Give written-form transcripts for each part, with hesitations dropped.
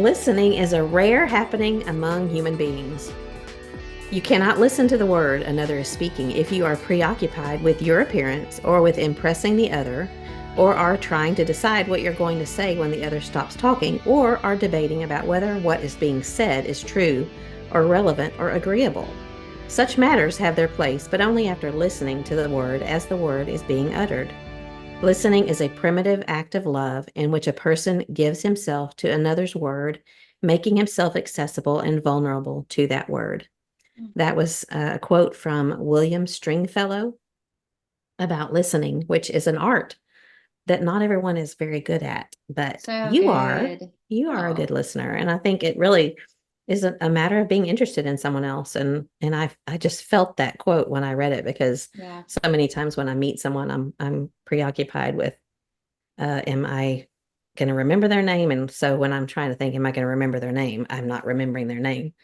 Listening is a rare happening among human beings. You cannot listen to the word another is speaking if you are preoccupied with your appearance or with impressing the other, or are trying to decide what you're going to say when the other stops talking, or are debating about whether what is being said is true or relevant or agreeable. Such matters have their place, but only after listening to the word as the word is being uttered. Listening is a primitive act of love in which a person gives himself to another's word, making himself accessible and vulnerable to that word. That was a quote from William Stringfellow about listening, which is an art that not everyone is very good at, but So you are. good. You are a Oh, good listener, and I think it really is a matter of being interested in someone else. And I just felt that quote when I read it, because yeah. so many times when I meet someone, I'm preoccupied with, am I going to remember their name? And so when I'm trying to think, am I going to remember their name? I'm not remembering their name.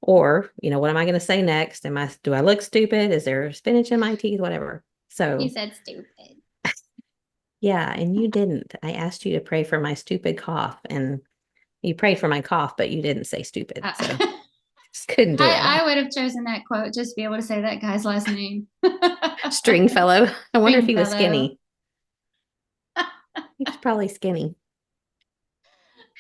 Or, what am I going to say next? Do I look stupid? Is there spinach in my teeth? Whatever. You So, said stupid. yeah, and you didn't. I asked you to pray for my stupid cough, and you prayed for my cough, but you didn't say stupid. So, I, just couldn't do it. I would have chosen that quote just to be able to say that guy's last name. Stringfellow. I wonder if he was Stringfellow. skinny. He's probably skinny.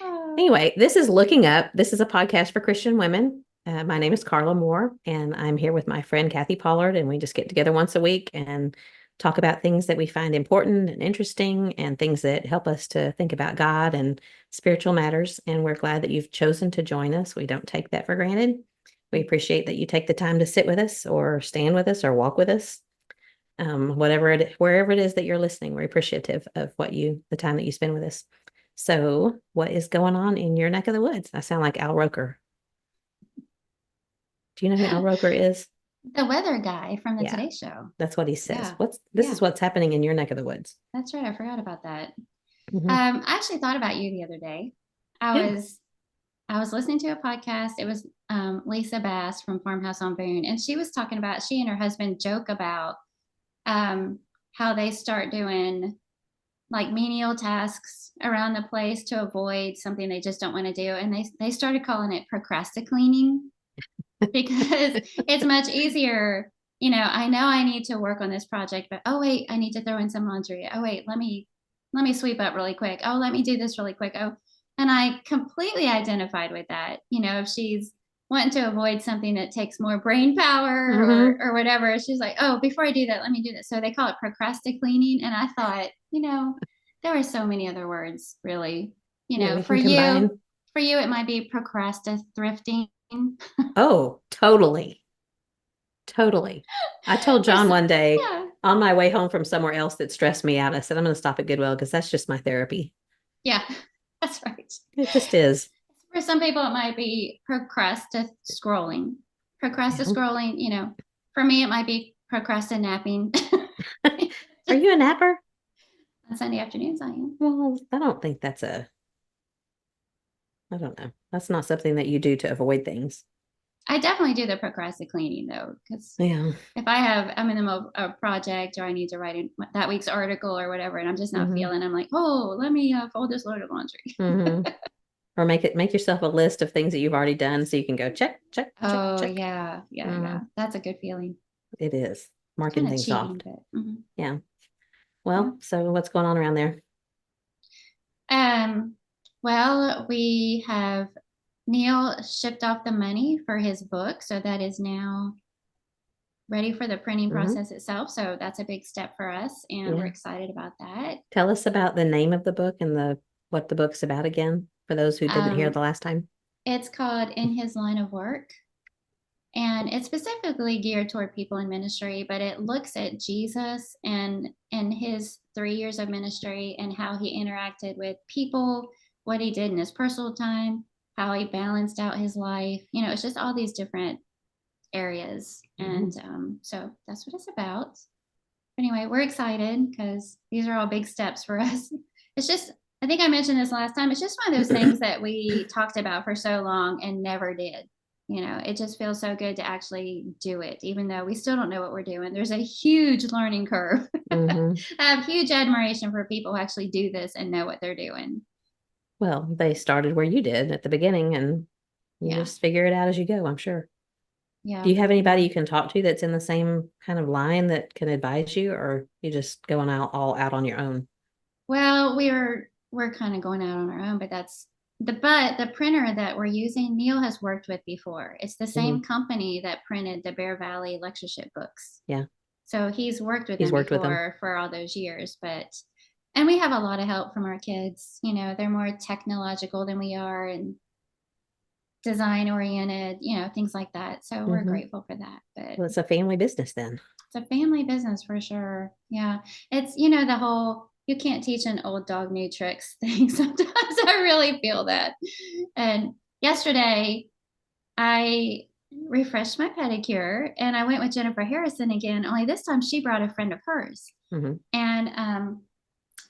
Oh, Anyway, this is Looking Up. This is a podcast for Christian women. My name is Carla Moore, and I'm here with my friend Kathy Pollard, and we just get together once a week and talk about things that we find important and interesting, and things that help us to think about God and spiritual matters. And we're glad that you've chosen to join us. We don't take that for granted. We appreciate that you take the time to sit with us, or stand with us, or walk with us. Wherever it is that you're listening, we're appreciative of the time that you spend with us. So, what is going on in your neck of the woods? I sound like Al Roker. Do you know who Al Roker is? the weather guy from the Yeah, Today Show. that's what he says. Yeah. This Yeah. is what's happening in your neck of the woods. That's right. I forgot about that. Hmm. I actually thought about you the other day. I Yeah. was I was listening to a podcast. It was Lisa Bass from Farmhouse on Boone, and she was talking about, she and her husband joke about um, how they start doing like menial tasks around the place to avoid something they just don't want to do, and they started calling it procrastinating because it's much easier. I know I need to work on this project, but oh wait, I need to throw in some laundry. Oh wait, let me sweep up really quick. Oh, let me do this really quick. Oh, and I completely identified with that. If she's wanting to avoid something that takes more brain power or Hmm. or whatever, she's like, oh, before I do that, let me do this. So they call it procrastinating. And I thought, there were so many other words, really. Yeah, we For can you, combine. it might be procrastinating. Oh, totally. Totally. I told For John one day yeah, on my way home from somewhere else that stressed me out, I said, I'm going to stop at Goodwill because that's just my therapy. yeah, that's right. It just is. For some people, it might be scrolling. Yeah. Scrolling, for me, it might be procrastinating. Are you a napper? On Sunday afternoons, I am. Well, I don't think I don't know. That's not something that you do to avoid things. I definitely do the procrastinating though, because Yeah. if I'm in the middle of a project or I need to write in that week's article or whatever, and I'm just not Hmm. feeling, I'm like, oh, let me fold this load of laundry. Hmm. Or make yourself a list of things that you've already done so you can go check, check, check, Oh check. yeah, yeah, Hmm. yeah. That's a good feeling. It is It's marking kind of things off. cheating, but mhm. Yeah. Yeah. Well, so what's going on around there? Um, well, we have Neil shipped off the money for his book, so that is now ready for the printing Hmm. process itself. So that's a big step for us, and we're Yeah. excited about that. Tell us about the name of the book and the what the book's about again, for those who didn't hear Um, the last time. it's called In His Line of Work, and it's specifically geared toward people in ministry, but it looks at Jesus and his 3 years of ministry and how he interacted with people, what he did in his personal time, how he balanced out his life. It's just all these different areas. Hmm. And so that's what it's about. Anyway, we're excited because these are all big steps for us. It's just, I think I mentioned this last time. It's just one of those things that we talked about for so long and never did. It just feels so good to actually do it, even though we still don't know what we're doing. There's a huge learning curve. I Hmm. have huge admiration for people who actually do this and know what they're doing. Well, they started where you did at the beginning, and you Yeah. just figure it out as you go, I'm sure. Do Yeah. you have anybody you can talk to that's in the same kind of line that can advise you, or you just going out all out on your own? Well, we're kind of going out on our own, but the printer that we're using, Neil has worked with before. It's the Hmm. same company that printed the Bear Valley lectureship books. Yeah, So he's worked with he's them worked with them. before for all those years, and we have a lot of help from our kids. They're more technological than we are and design oriented, things like that. So we're Hmm. grateful for that. But Well, it's a family business then. it's a family business for sure. Yeah. It's, the whole you can't teach an old dog new tricks thing. Sometimes I really feel that. And yesterday I refreshed my pedicure and I went with Jennifer Harrison again, only this time she brought a friend of hers. Hmm. And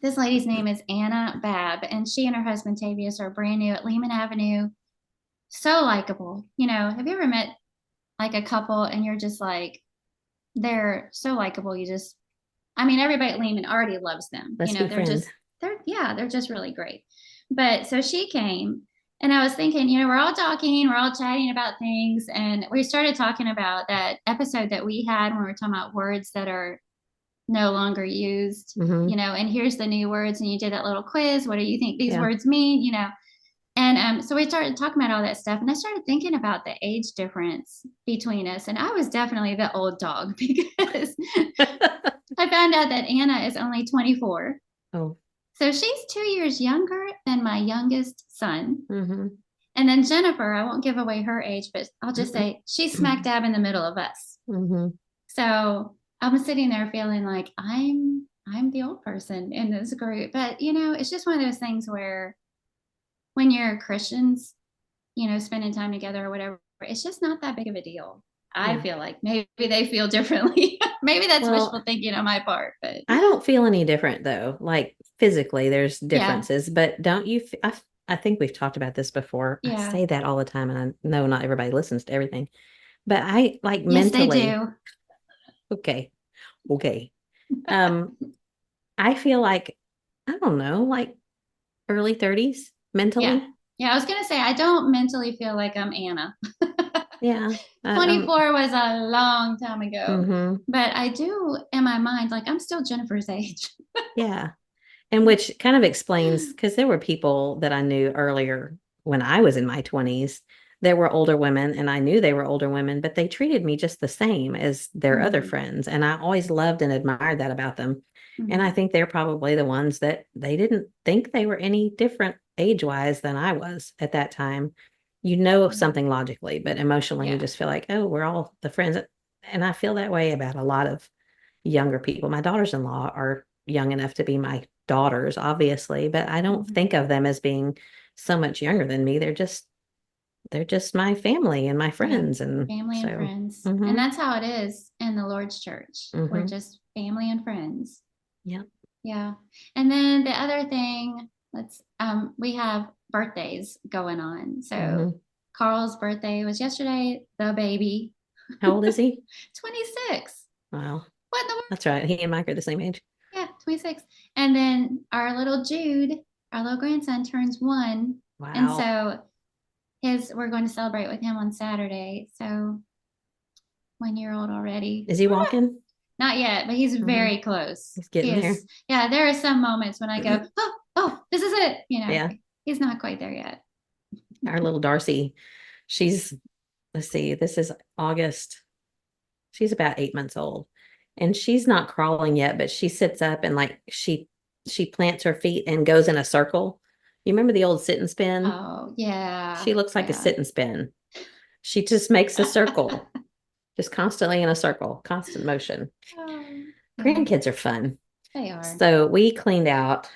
this lady's name is Anna Babb, and she and her husband Tavius are brand new at Lehman Avenue. So likable. Have you ever met like a couple and you're just like, they're so likable. I mean, everybody at Lehman already loves them. Let's be friends. They're just really great. But so she came and I was thinking, we're all talking, we're all chatting about things. And we started talking about that episode that we had when we were talking about words that are no longer used, Hmm. and here's the new words. And you did that little quiz. What do you think these Yeah. words mean? And so we started talking about all that stuff. And I started thinking about the age difference between us. And I was definitely the old dog because I found out that Anna is only 24. Oh. So she's 2 years younger than my youngest son. Hmm. And then Jennifer, I won't give away her age, but I'll just say she's smack dab in the middle of us. Hmm. So I'm sitting there feeling like I'm the old person in this group. But it's just one of those things where when you're Christians, spending time together or whatever, it's just not that big of a deal. I Yeah. feel like maybe they feel differently. Maybe that's Well, wishful thinking on my part, but I don't feel any different though. Like physically, there's yeah, differences, but don't you? I think we've talked about this before. I yeah. say that all the time, and I know not everybody listens to everything, but I like Yes, they mentally. do. Okay, okay. Um, I feel like I don't know, like early 30s Yeah. mentally. Yeah, I was gonna say I don't mentally feel like I'm Anna. Yeah. 24 was a long time ago. Hmm. But I do in my mind, like I'm still Jennifer's age. Yeah. And which kind of explains because there were people that I knew earlier when I was in my 20s that were older women, and I knew they were older women, but they treated me just the same as their other Mm, friends. And I always loved and admired that about them. And I mm, think they're probably the ones that they didn't think they were any different age-wise than I was at that time. You know yeah. something logically, but emotionally, you Yeah. just feel like, oh, we're all the friends. And I feel that way about a lot of younger people. My daughters-in-law are young enough to be my daughters, obviously, but I don't Mhm. think of them as being so much younger than me. They're just my family and my Yeah. friends. And Family and so, friends. And mm-hmm, that's how it is in the Lord's church. We're mm-hmm, just family and friends. yeah, Yeah. And then the other thing, we have birthdays going on. So mm-hmm. Carl's birthday was yesterday, the baby, How old is he? 26. Wow, What in the world? that's right. He and Mike are the same age. Yeah, 26. And then our little Jude, our little grandson turns 1. And Wow. so we're going to celebrate with him on Saturday. So 1 year old already. Is he walking? Not yet, but he's Mm-hmm. very close. He's He getting there. is. Yeah, there are some moments when I go, oh, this is it. Yeah. He's not quite there yet. Our little Darcy, she's, let's see, this is August. She's about 8 months old, and she's not crawling yet, but she sits up and like she plants her feet and goes in a circle. You remember the old sit and spin? Oh, yeah. She looks like a Yeah. sit and spin. She just makes a circle, just constantly in a circle, constant motion. Oh, yeah, Grandkids are fun. they are. So we cleaned out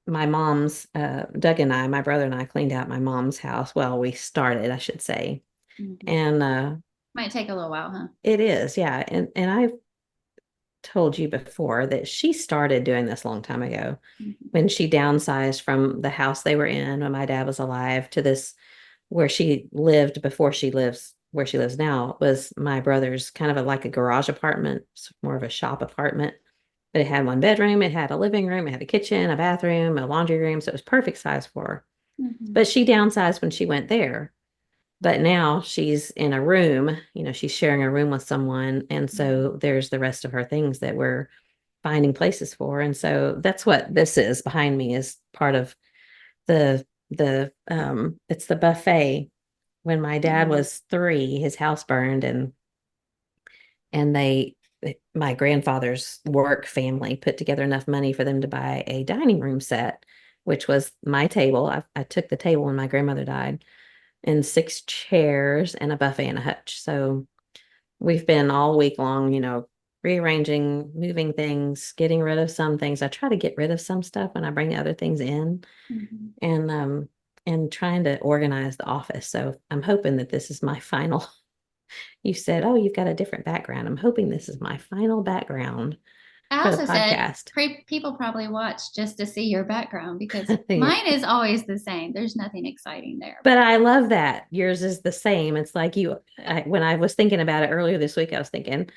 my mom's, Doug and I, my brother and I cleaned out my mom's house. Well, we started, I should say. Mhm. And Might take a little while, huh? it is, yeah. And I told you before that she started doing this a long time ago Mhm. when she downsized from the house they were in when my dad was alive to this where she lived before she lives where she lives now was my brother's kind of like a garage apartment, more of a shop apartment. But it had one bedroom, it had a living room, it had a kitchen, a bathroom, a laundry room. So it was perfect size for her. Mhm. But she downsized when she went there. But now she's in a room, she's sharing a room with someone. And Yeah. so there's the rest of her things that we're finding places for. And so that's what this is behind me, is part of it's the buffet. When my dad Mm. was 3, his house burned, and my grandfather's work family put together enough money for them to buy a dining room set, which was my table. I took the table when my grandmother died, and 6 chairs and a buffet and a hutch. So we've been all week long, rearranging, moving things, getting rid of some things. I try to get rid of some stuff when I bring other things in, Mhm. and trying to organize the office. So I'm hoping that this is my final. You said, "Oh, you've got a different background." I'm hoping this is my final background I for the also said podcast. people probably watch just to see your background because Yeah. mine is always the same. There's nothing exciting there. But I love that yours is the same. It's like when I was thinking about it earlier this week, I was thinking,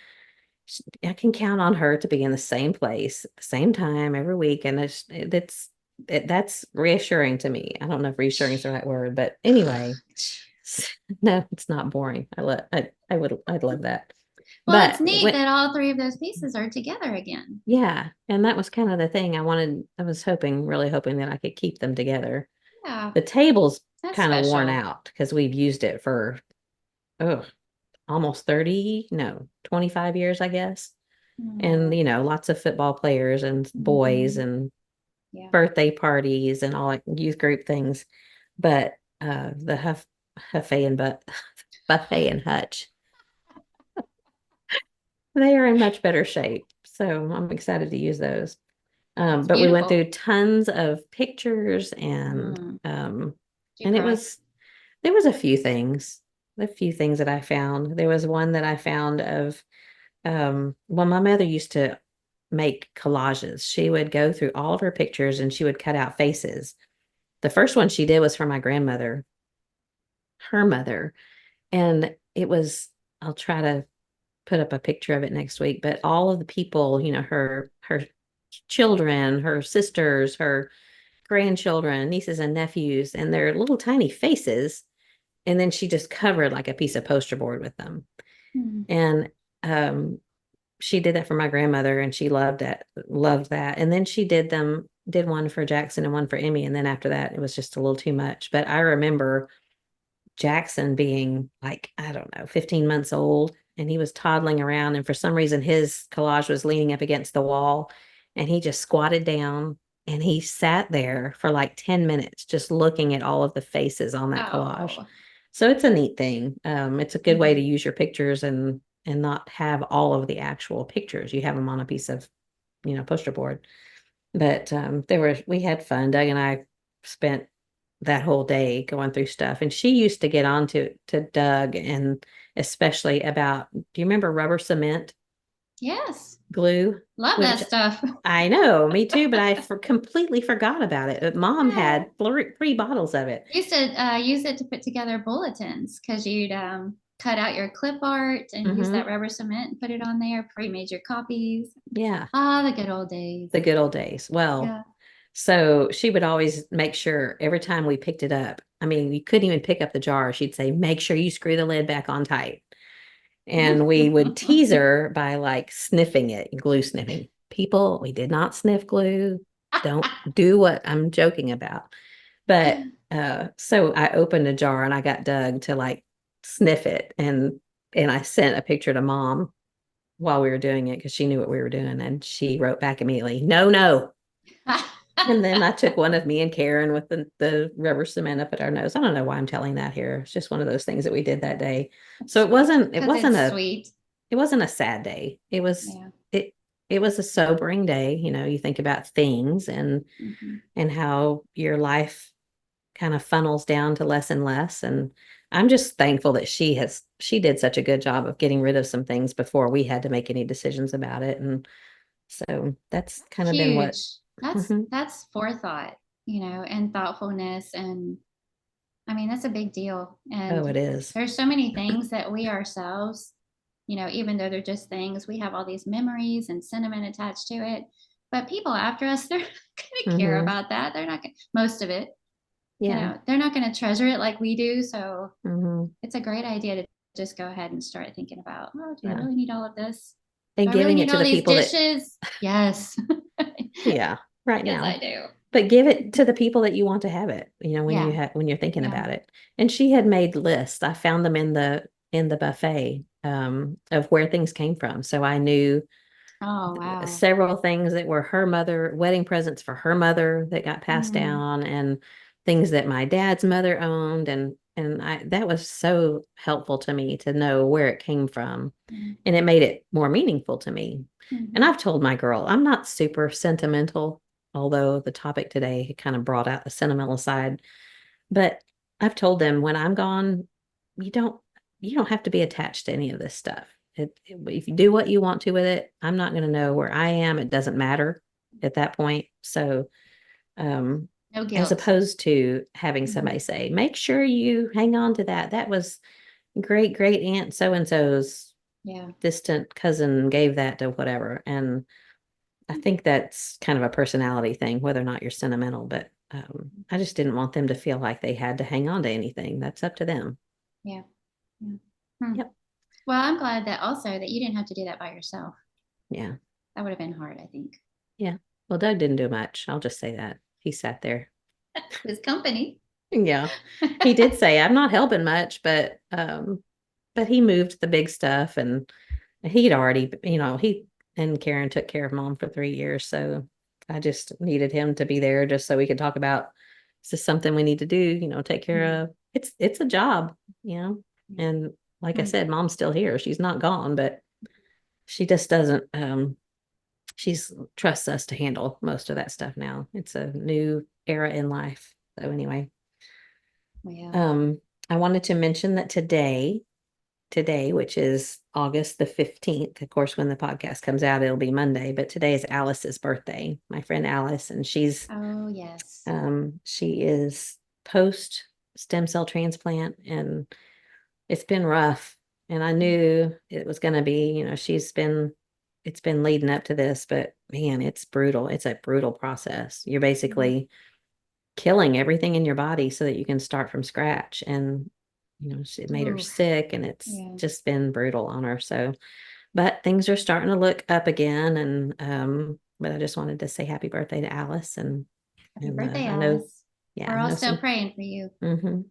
I can count on her to be in the same place at the same time every week. And that's reassuring to me. I don't know if reassuring is the right word, but anyway, no, it's not boring. I'd love that. Well, it's But neat that all three of those pieces are together again. yeah, and that was kind of the thing I was hoping, really hoping that I could keep them together. Yeah, The table's that's kind of worn special. out because we've used it for, oh, almost 30, no, 25 years, I guess. And, Oh, lots of football players and boys mhm. and Yeah. birthday parties and all like youth group things. But the Buffet and Buffet and Hutch, they are in much better shape. So I'm excited to use those. It's But we went beautiful. through tons of pictures, Mm. Did you and cry? there was a few things that I found. There was one that I found of, well, my mother used to make collages. She would go through all of her pictures and she would cut out faces. The first one she did was for my grandmother, her mother, and I'll try to put up a picture of it next week, but all of the people, her children, her sisters, her grandchildren, nieces and nephews, and their little tiny faces. And then she just covered like a piece of poster board with them. Mm. And um, she did that for my grandmother, and she loved that. And then she did one for Jackson and one for Emmy. And then after that, it was just a little too much. But I remember Jackson being like, I don't know, 15 months old, and he was toddling around. And for some reason, his collage was leaning up against the wall, and he just squatted down and he sat there for like 10 minutes just looking at all of the faces on that collage. Oh. So it's a neat thing. It's a good way to Mhm. use your pictures and not have all of the actual pictures. You have them on a piece of, poster board. But we had fun. Doug and I spent that whole day going through stuff. And she used to get on to Doug, and especially about, do you remember rubber cement Yes. glue? Love that Which stuff. I know, me too, but completely forgot about it. Mom Yeah. had three bottles of it. I used to use it to put together bulletins because you'd cut out your clip art and use that Hmm. rubber cement and put it on there, pre-made your copies. Yeah, Ah, the good old days. the good old days. Well, Yeah. so she would always make sure every time we picked it up, I mean, you couldn't even pick up the jar. She'd say, make sure you screw the lid back on tight. And we would tease her by like sniffing it, glue sniffing. People, we did not sniff glue. Don't do what I'm joking about. But so I opened a jar and I got Doug to like sniff it, and I sent a picture to Mom while we were doing it because she knew what we were doing, and she wrote back immediately, "No, no." And then I took one of me and Karen with the rubber cement up at our nose. I don't know why I'm telling that here. It's just one of those things that we did that day. So it Sweet. wasn't it Because wasn't it's a sweet. it wasn't a sad day. Yeah. It was a sobering day. You think about things Hmm. and how your life kind of funnels down to less and less. And I'm just thankful that she did such a good job of getting rid of some things before we had to make any decisions about it. And so that's kind of been what. Huge. That's Mhm. that's forethought, and thoughtfulness, and I mean that's a big deal. Oh, And it is. there's so many things that we ourselves, even though they're just things, we have all these memories and sentiment attached to it. But people after us, they're not going to care Hmm. about that. They're not going most of it. Yeah. they're not going to treasure it like we do. So Hmm. it's a great idea to just go ahead and start thinking about, oh, do I Yeah. really need all of this? Do And I really giving it need to all the these people that, dishes? Yes. yeah, right Yes, I now. do. But give it to the people that you want to have it, when Yeah. when you're thinking Yeah. about it. And she had made lists. I found them in the buffet of where things came from. So I knew Oh, wow. several things that were her mother, wedding presents for her mother that got passed Mm, down, and things that my dad's mother owned. And I that was so helpful to me to know where it came from. yeah. And it made it more meaningful to me. And Mhm. I've told my girl, I'm not super sentimental, although the topic today kind of brought out the sentimental side. But I've told them when I'm gone, you don't you don't have to be attached to any of this stuff. If you do what you want to with it, I'm not going to know where I am. It doesn't matter at that point. So, um, No as guilt. opposed to having somebody Mhm. say, make sure you hang on to that. That was great aunt so and so's Yeah. distant cousin gave that to whatever. And I think that's kind of a personality thing, whether or not you're sentimental, but I just didn't want them to feel like they had to hang on to anything. That's up to them. Yeah. Yeah. Hmm. Yep. Well, I'm glad that also that you didn't have to do that by yourself. Yeah. That would have been hard, I think. Yeah. Well, Doug didn't do much. I'll just say that. He sat there. His company. Yeah. He did say, I'm not helping much, but he moved the big stuff, and he'd already, he and Karen took care of mom for 3 years. So I just needed him to be there just so we could talk about, is this something we need to do, take Mm, care of. It's a job, you know. yeah. And like I Hmm. said, mom's still here. She's not gone, but she just doesn't she's trusts us to handle most of that stuff now. It's a new era in life. So anyway, Well, um I wanted to mention that today, which is August the 15th. Of course, when the podcast comes out, it'll be Monday, but today is Alice's birthday, my friend Alice, and oh yes. she is post stem cell transplant, and it's been rough. And I knew it was going to be, it's been leading up to this, but man, it's brutal. It's a brutal process. You're Mhm. basically killing everything in your body so that you can start from scratch. And it made her Ooh, sick, and it's yeah. just been brutal on her. So, but things are starting to look up again. And but I just wanted to say happy birthday to Alice. Happy And birthday, I know, Alice. yeah, We're I all know still some. praying for you. Hmm. Mhm.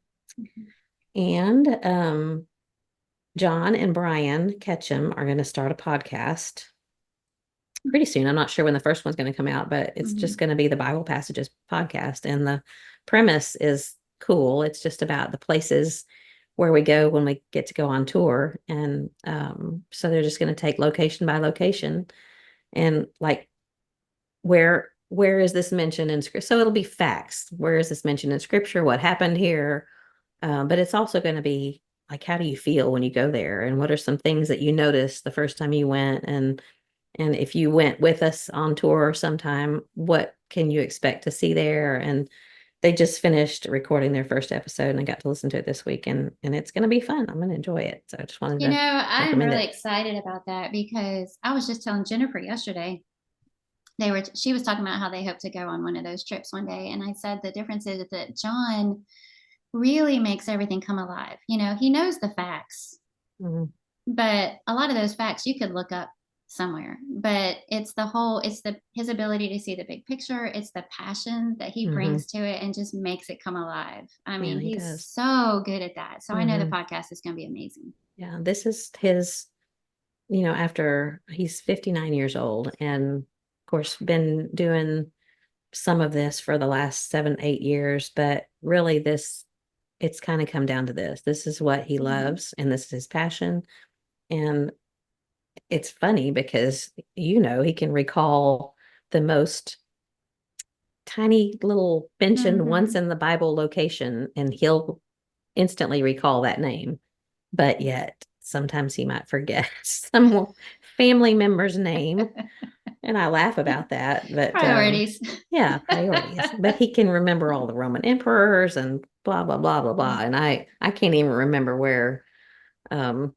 And John and Brian Ketchum are going to start a podcast pretty soon. I'm not sure when the first one's going to come out, but it's just Mhm. going to be the Bible Passages podcast. And the premise is cool. It's just about the places where we go when we get to go on tour. And so they're just going to take location by location, and like, where is this mentioned in scripture? So it'll be facts. Where is this mentioned in scripture? What happened here? But it's also going to be like, how do you feel when you go there? And what are some things that you noticed the first time you went? And if you went with us on tour sometime, what can you expect to see there? And they just finished recording their first episode, and I got to listen to it this week, and it's going to be fun. I'm going to enjoy it. So I just wanted to I'm recommend really it. excited about that because I was just telling Jennifer yesterday. She was talking about how they hope to go on one of those trips one day. And I said the difference is that John really makes everything come alive. He knows the facts, Mhm. but a lot of those facts you could look up somewhere. But it's the his ability to see the big picture. It's the passion that he Mhm. brings to it and just makes it come alive. I Yeah, mean, he he's does. so good at that. So I know the Mhm. podcast is going to be amazing. Yeah, this is his, after he's 59 years old, and of course been doing some of this for the last 7, 8 years, but really it's kind of come down to this. This is what he Mhm. loves, and this is his passion. And it's funny because, he can recall the most tiny little mentioned once Mhm. in the Bible location, and he'll instantly recall that name. But yet sometimes he might forget some family member's name. And I laugh about that. But Priorities. yeah, priorities. But he can remember all the Roman emperors and blah, blah, blah, blah, blah. And I can't even remember where um,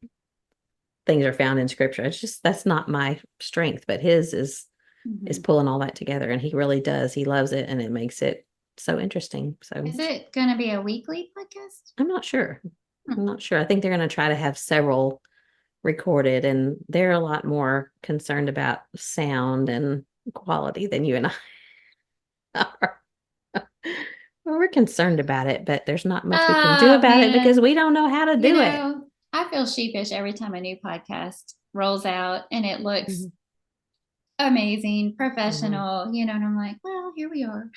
things are found in scripture. It's just, that's not my strength, but his is Mhm. pulling all that together. And he really does. He loves it, and it makes it so interesting. So Is it going to be a weekly podcast? I'm not sure. Hmm. I'm not sure. I think they're going to try to have several recorded, and they're a lot more concerned about sound and quality than you and I are. Well, we're concerned about it, but there's not much we can do Oh about it because man, we don't know how to do it. I feel sheepish every time a new podcast rolls out and it looks Mhm. amazing, Mhm. professional, and I'm like, well, here we are.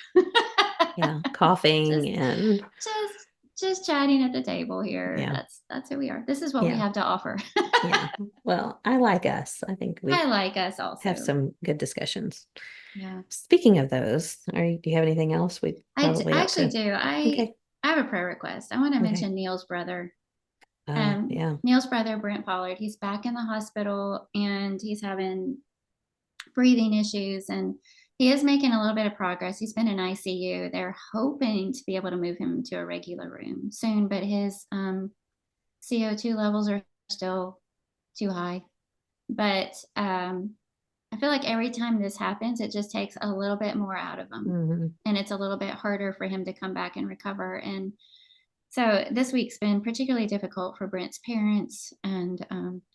Yeah, coughing just and just just chatting at the table here. yeah, That's who we are. This is what we yeah, have to offer. yeah. Well, I like us. I think we I like us have also. some good discussions. Yeah. Speaking of those, do you have anything else we probably I ought actually to? do. Okay. I have a prayer request. I want to Okay. mention Neil's brother. Yeah. Neil's brother, Brent Pollard, he's back in the hospital and he's having breathing issues, and he is making a little bit of progress. He's been in ICU. They're hoping to be able to move him to a regular room soon, but his CO2 levels are still too high. But I feel like every time this happens, it just takes a little bit more out of him. Hmm. And it's a little bit harder for him to come back and recover. And so this week's been particularly difficult for Brent's parents, and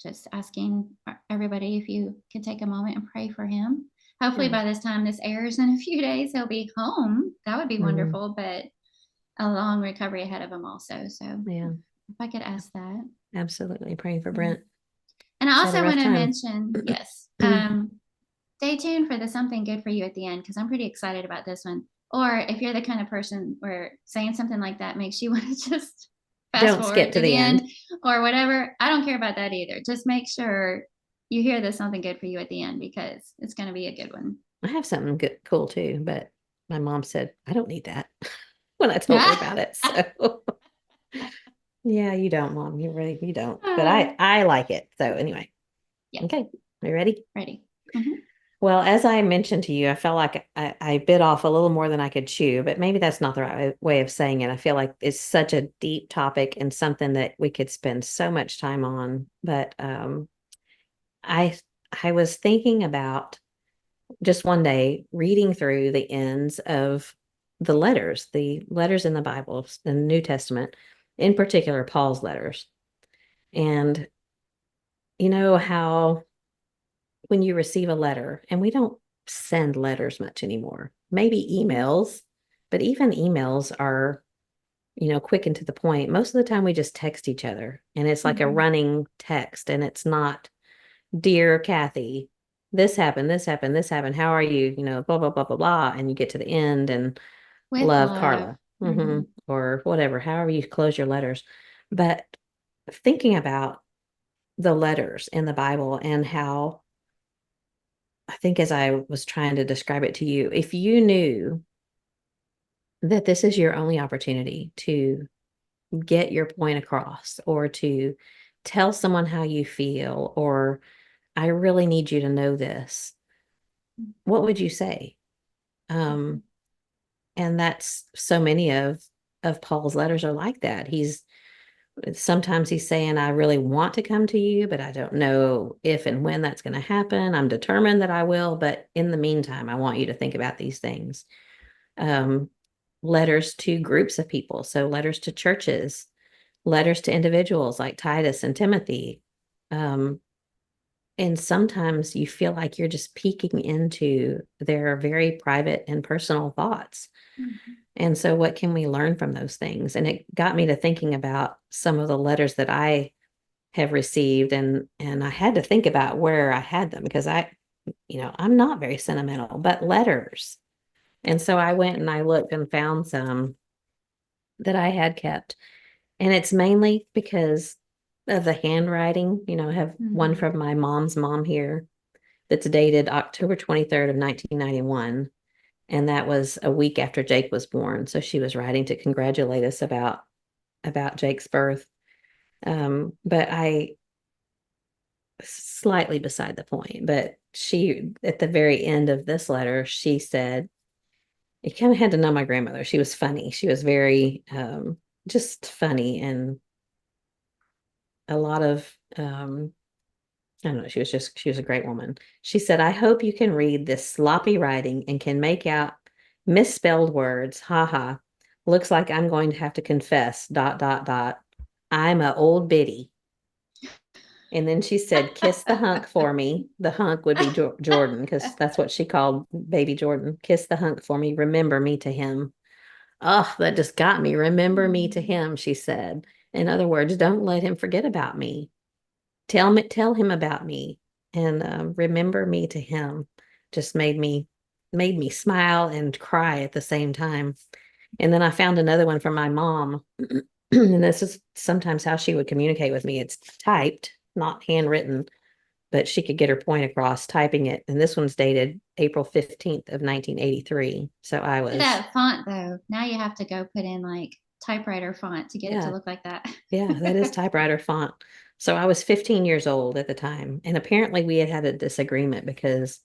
just asking everybody if you could take a moment and pray for him. Hopefully, Yeah. by this time this airs in a few days, he'll be home. That would be Hmm. wonderful, but a long recovery ahead of him also. So Yeah. if I could ask that. Absolutely. Praying for Yeah. Brent. And I He's had a also rough want to time. mention, yes, stay tuned for the something good for you at the end because I'm pretty excited about this one. Or if you're the kind of person where saying something like that makes you want to just fast Don't skip forward to to the the end. end or whatever, I don't care about that either. Just make sure you hear the something good for you at the end because it's going to be a good one. I have something good, cool too, but my mom said I don't need that when I told her about it. So yeah, you don't, Mom. You don't. But I like it. So anyway, Yeah, okay. Are you ready? ready. Mm-hmm. Well, as I mentioned to you, I felt like I bit off a little more than I could chew, but maybe that's not the right way of saying it. I feel like it's such a deep topic and something that we could spend so much time on. But I I was thinking about just one day reading through the ends of the letters in the Bible, the New Testament, in particular Paul's letters. And you know how when you receive a letter, and we don't send letters much anymore, maybe emails, but even emails are, quick and to the point. Most of the time we just text each other and it's like a Mm-hmm. running text and it's not, dear Kathy, this happened, this happened, this happened. How are you? Blah, blah, blah, blah, blah. And you get to the end and With love love. Carla, Mm-hmm. or whatever, however you close your letters. But thinking about the letters in the Bible and how I think as I was trying to describe it to you, if you knew that this is your only opportunity to get your point across or to tell someone how you feel, or I really need you to know this, what would you say? Um, and that's so many of Paul's letters are like that. Sometimes he's saying, I really want to come to you, but I don't know if and when that's going to happen. I'm determined that I will, but in the meantime, I want you to think about these things. Um, Letters to groups of people, so letters to churches, letters to individuals like Titus and Timothy. Um, and sometimes you feel like you're just peeking into their very private and personal thoughts. Mm-hmm. And so, what can we learn from those things? And it got me to thinking about some of the letters that I have received, and I had to think about where I had them because I'm not very sentimental, but letters. And so I went and I looked and found some that I had kept. And it's mainly because of the handwriting. I have one Mm-hmm. from my mom's mom here that's dated October 23rd of 1991. And that was a week after Jake was born. So she was writing to congratulate us about Jake's birth. But I slightly beside the point, but she at the very end of this letter, she said, you kind of had to know my grandmother. She was funny. She was very just funny, and a lot of I don't know, she was a great woman. She said, I hope you can read this sloppy writing and can make out Misspelled words. Haha. Looks like I'm going to have to confess. Dot, dot, dot. I'm a old biddy. And then she said, kiss the hunk for me. The hunk would be Jordan, because that's what she called baby Jordan. Kiss the hunk for me. Remember me to him. Oh, that just got me. Remember me to him, she said. In other words, don't let him forget about me. Tell him about me, and remember me to him. Just made me smile and cry at the same time. And then I found another one from my mom. And this is sometimes how she would communicate with me. It's typed, not handwritten, but she could get her point across typing it. And this one's dated April 15th of 1983. So I was, That font though, now you have to go put in like typewriter font to get it to yeah, look like that. yeah, that is typewriter font. So I was 15 years old at the time. And apparently we had a disagreement because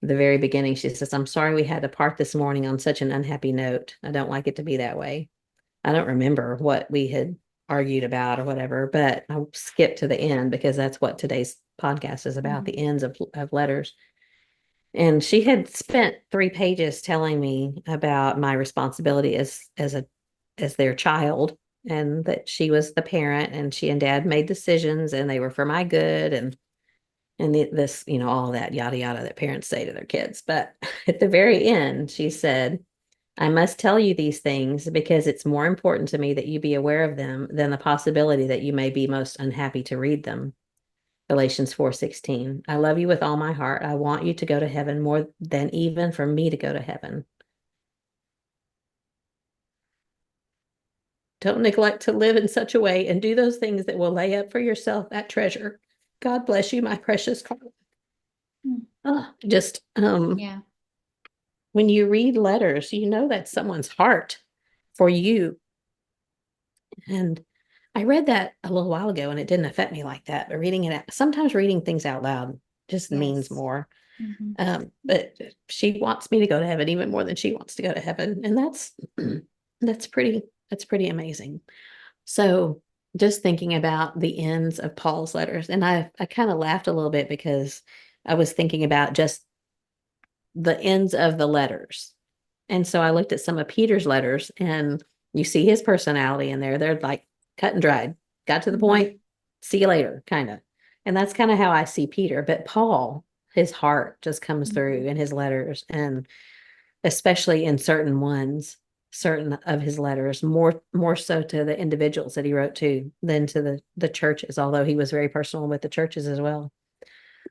the very beginning, she says, I'm sorry we had to part this morning on such an unhappy note. I don't like it to be that way. I don't remember what we had argued about or whatever, but I skipped to the end because that's what today's podcast is about, the Mhm. ends of letters. And she had spent 3 pages telling me about my responsibility as their child, and that she was the parent, and she and dad made decisions and they were for my good, and this, all that yada yada that parents say to their kids. But at the very end, she said, I must tell you these things because it's more important to me that you be aware of them than the possibility that you may be most unhappy to read them. Galatians 4:16. I love you with all my heart. I want you to go to heaven more than even for me to go to heaven. Don't neglect to live in such a way and do those things that will lay up for yourself that treasure. God bless you, my precious Carla. Mm. Just Yeah. when you read letters, you know that's someone's heart for you. And I read that a little while ago and it didn't affect me like that. But sometimes reading things out loud just means Yes. more. Hmm. But she wants me to go to heaven even more than she wants to go to heaven. And that's pretty amazing. So just thinking about the ends of Paul's letters, and I kind of laughed a little bit because I was thinking about just the ends of the letters. And so I looked at some of Peter's letters, and you see his personality in there. They're like cut and dried, got to the Hmm. point, see you later, kind of. And that's kind of how I see Peter. But Paul, his heart just comes Hmm. through in his letters, and especially in certain of his letters, more so to the individuals that he wrote to than to the churches, although he was very personal with the churches as well.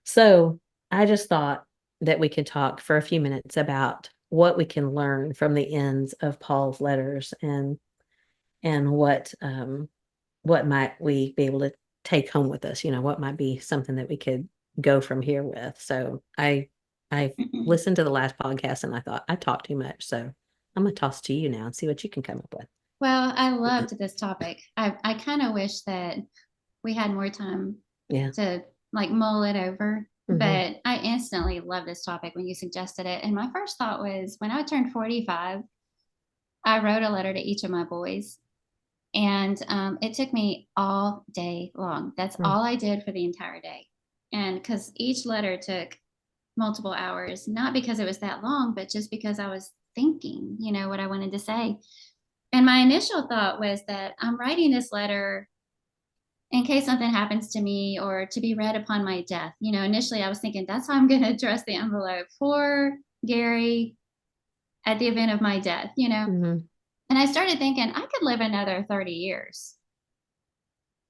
So I just thought that we could talk for a few minutes about what we can learn from the ends of Paul's letters, and what might we be able to take home with us, what might be something that we could go from here with. So I listened to the last podcast and I thought I talked too much. So I'm gonna toss to you now and see what you can come up with. Well, I loved this topic. I kind of wish that we had more time Yeah. to like mull it over, Hmm. but I instantly loved this topic when you suggested it. And my first thought was when I turned 45, I wrote a letter to each of my boys. And it took me all day long. That's all I did for the entire day. And because each letter took multiple hours, not because it was that long, but just because I was thinking, what I wanted to say. And my initial thought was that I'm writing this letter in case something happens to me or to be read upon my death. Initially I was thinking that's how I'm going to address the envelope for Gary at the event of my death. Hmm. And I started thinking I could live another 30 years,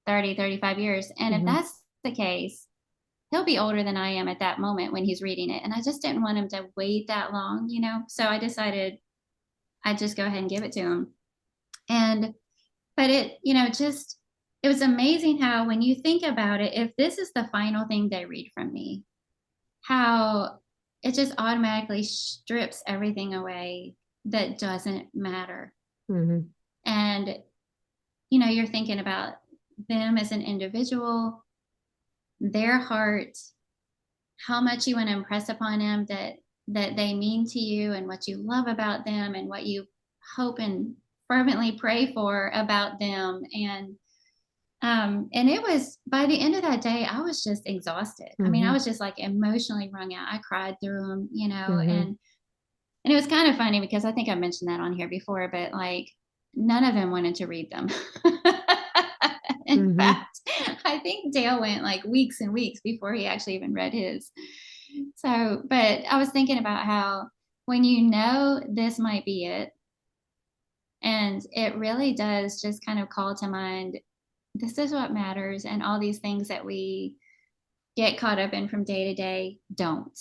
30, 35 years. And if Hmm. that's the case, he'll be older than I am at that moment when he's reading it. And I just didn't want him to wait that long. So I decided I'd just go ahead and give it to him. And, but it was amazing how, when you think about it, if this is the final thing they read from me, how it just automatically strips everything away that doesn't matter. Hmm. And, you're thinking about them as an individual, their heart, how much you want to impress upon them that they mean to you and what you love about them and what you hope and fervently pray for about them. And it was, by the end of that day I was just exhausted. I mean, I Hmm. was just like emotionally wrung out. I cried through them, Hmm. and And it was kind of funny because I think I mentioned that on here before, but like none of them wanted to read them. In Hmm. fact, I think Dale went like weeks and weeks before he actually even read his. So, but I was thinking about how when you know this might be it, and it really does just kind of call to mind this is what matters, and all these things that we get caught up in from day to day don't.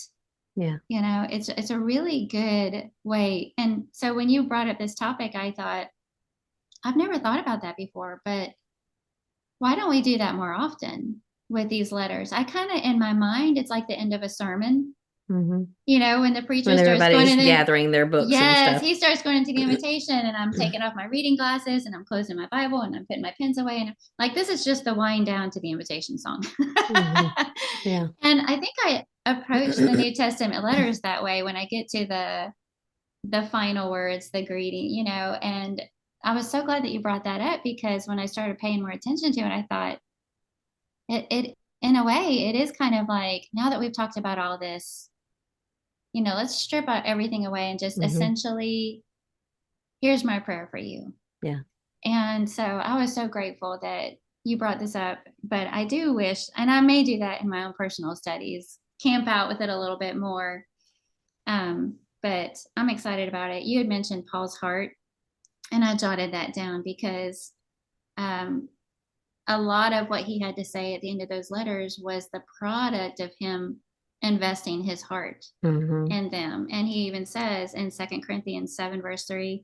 Yeah. You know, it's a really good way. And so when you brought up this topic, I thought, I've never thought about that before, but why don't we do that more often with these letters? I kind of, in my mind, it's like the end of a sermon. Hmm. You know, when the preacher When starts going everybody's in the, gathering their books and yes, stuff. he starts going into the invitation, and I'm taking off my reading glasses and I'm closing my Bible and I'm putting my pens away. And I'm, like, this is just the wind down to the invitation song. Hmm. Yeah. And I think I approach the New Testament letters that way when I get to the final words, the greeting, you know. And I was so glad that you brought that up, because when I started paying more attention to it, I thought it in a way, it is kind of like, now that we've talked about all this, you know, let's strip out everything away and just Hmm. essentially, here's my prayer for you. Yeah. And so I was so grateful that you brought this up. But I do wish, and I may do that in my own personal studies, camp out with it a little bit more. But I'm excited about it. You had mentioned Paul's heart, and I jotted that down because um, a lot of what he had to say at the end of those letters was the product of him investing his heart Hmm. in them. And he even says in 2 Corinthians 7, verse 3,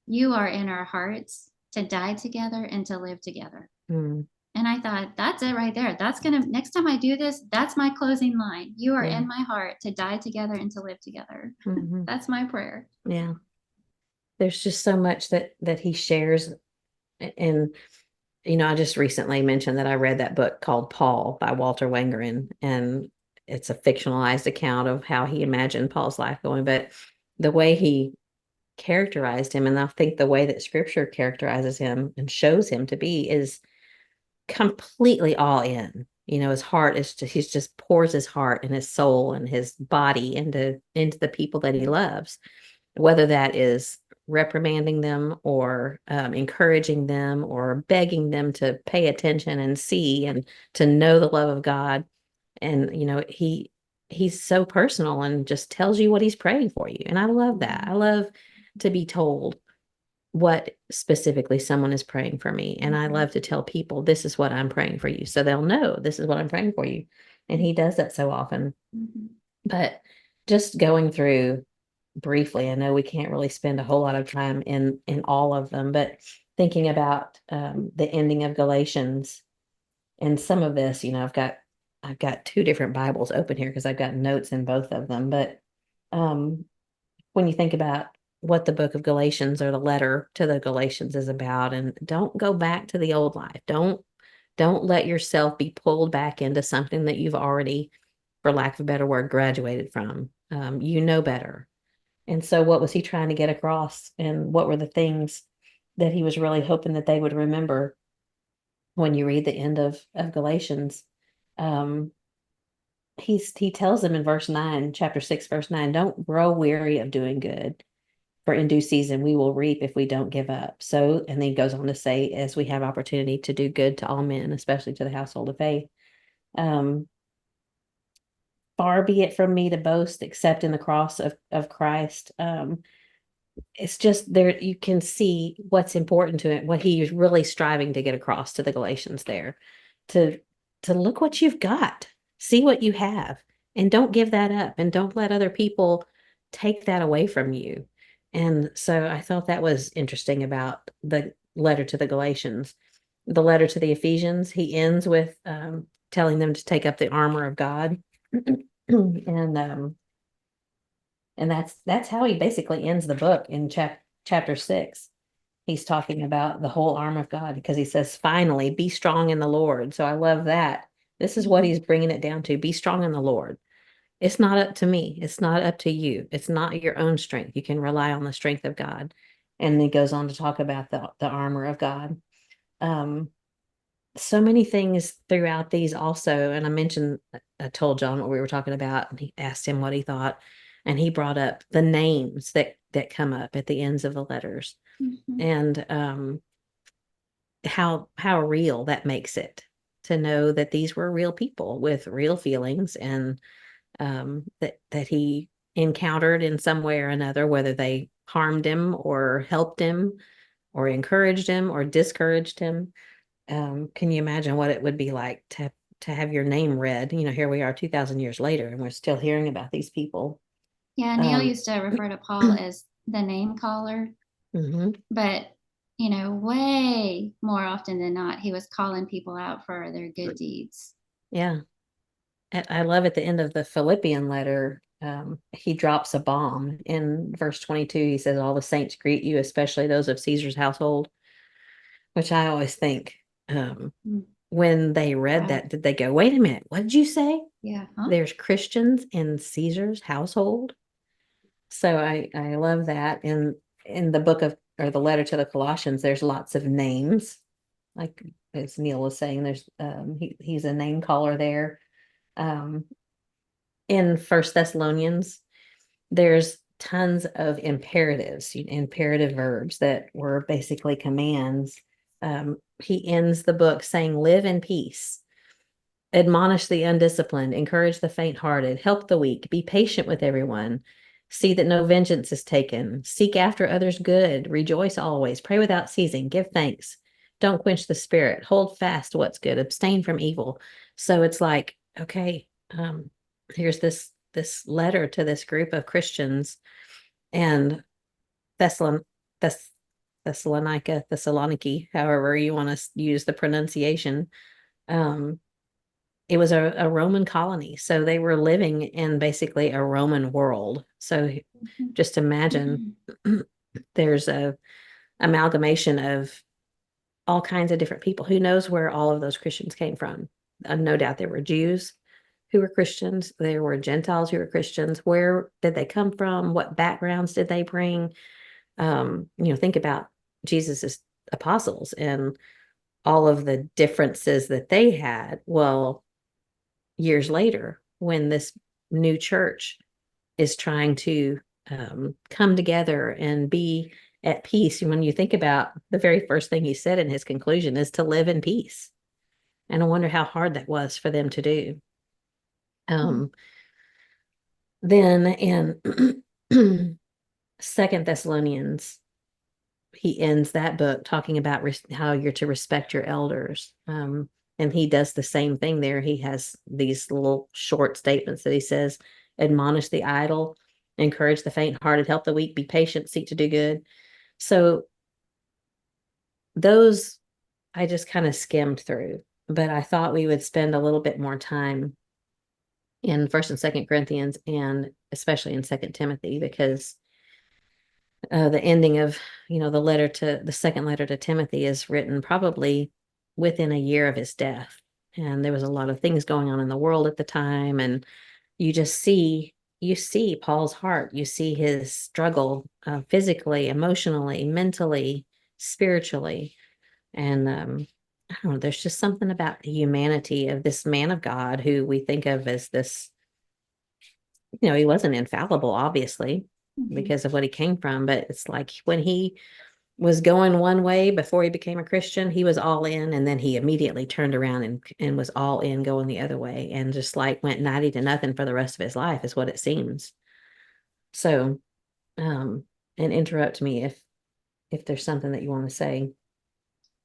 you are in our hearts to die together and to live together. Hmm. And I thought, that's it right there. That's going to, next time I do this, that's my closing line. You are Yeah. in my heart to die together and to live together. Hmm. That's my prayer. Yeah. There's just so much that he shares. And I just recently mentioned that I read that book called Paul by Walter Wangerin, and it's a fictionalized account of how he imagined Paul's life going. But the way he characterized him, and I think the way that scripture characterizes him and shows him to be, is completely all in. His heart is just, he's just pours his heart and his soul and his body into the people that he loves, whether that is reprimanding them or encouraging them or begging them to pay attention and see and to know the love of God. And he's so personal and just tells you what he's praying for you. And I love that. I love to be told what specifically someone is praying for me. And I love to tell people, this is what I'm praying for you. So they'll know this is what I'm praying for you. And he does that so often. Mm-hmm. But just going through briefly, I know we can't really spend a whole lot of time in all of them, but thinking about the ending of Galatians and some of this, I've got two different Bibles open here because I've got notes in both of them. But um, when you think about what the book of Galatians or the letter to the Galatians is about, and don't go back to the old life. Don't let yourself be pulled back into something that you've already, for lack of a better word, graduated from. You know better. And so what was he trying to get across? And what were the things that he was really hoping that they would remember when you read the end of Galatians? Um, he tells them in verse 9, chapter 6, verse 9, don't grow weary of doing good, for in due season we will reap if we don't give up. So, and then he goes on to say, as we have opportunity to do good to all men, especially to the household of faith. Um, Far be it from me to boast except in the cross of Christ. It's just there, you can see what's important to it, what he's really striving to get across to the Galatians there, to look what you've got, see what you have, and don't give that up, and don't let other people take that away from you. And so I thought that was interesting about the letter to the Galatians. The letter to the Ephesians, he ends with telling them to take up the armor of God. And that's how he basically ends the book in chapter 6. He's talking about the whole arm of God because he says, finally, be strong in the Lord. So I love that. This is what Mm-hmm. he's bringing it down to. Be strong in the Lord. It's not up to me. It's not up to you. It's not your own strength. You can rely on the strength of God. And he goes on to talk about the armor of God. Um, so many things throughout these also. And I told John what we were talking about, and he asked him what he thought. and he brought up the names that come up at the ends of the letters, Mm-hmm. and how real that makes it to know that these were real people with real feelings, and that he encountered in some way or another, whether they harmed him or helped him or encouraged him or discouraged him. Can you imagine what it would be like to have your name read? Here we are 2,000 years later, and we're still hearing about these people. Yeah, Neil Um, used to refer to Paul as the name caller, mhm, but way more often than not, he was calling people out for their good deeds. yeah. I love at the end of the Philippian letter, he drops a bomb in verse 22. He says, "All the saints greet you, especially those of Caesar's household," which I always think, Mm. when they read Wow. that, did they go, "Wait a minute, what did you say? Yeah. Huh? There's Christians in Caesar's household?" So I love that. And in the book of, or the letter to the Colossians, there's lots of names. Like as Neil was saying, there's he's a name caller there. Um, in First Thessalonians, there's tons of imperatives, imperative verbs that were basically commands. He ends the book saying, "Live in peace, admonish the undisciplined, encourage the faint-hearted, help the weak, be patient with everyone, see that no vengeance is taken, seek after others' good, rejoice always, pray without ceasing, give thanks, don't quench the spirit, hold fast to what's good, abstain from evil." So it's like, okay, here's this letter to this group of Christians, and Thessalon Thess Thessaloniki, however you want to use the pronunciation. Um, it was a Roman colony, so they were living in basically a Roman world. So just imagine, there's a amalgamation of all kinds of different people. Who knows where all of those Christians came from? No doubt there were Jews who were Christians. There were Gentiles who were Christians. Where did they come from? What backgrounds did they bring? Think about Jesus's apostles and all of the differences that they had. Well, years later, when this new church is trying to come together and be at peace, when you think about the very first thing he said in his conclusion is to live in peace. And I wonder how hard that was for them to do. Then in Second Thessalonians, he ends that book talking about how you're to respect your elders. And he does the same thing there. He has these little short statements that he says, "Admonish the idle, encourage the faint-hearted, help the weak, be patient, seek to do good." So those I just kind of skimmed through, but I thought we would spend a little bit more time in First and Second Corinthians, and especially in Second Timothy, because the ending of the second letter to Timothy is written probably within a year of his death, and there was a lot of things going on in the world at the time, and you see Paul's heart, you see his struggle, physically, emotionally, mentally, spiritually, and I don't know, there's just something about the humanity of this man of God who we think of as this. He wasn't infallible, obviously, Mm-hmm. because of what he came from, but it's like when he was going one way before he became a Christian, he was all in, and then he immediately turned around and was all in going the other way, and just like went 90 to nothing for the rest of his life is what it seems. So, and interrupt me if there's something that you want to say.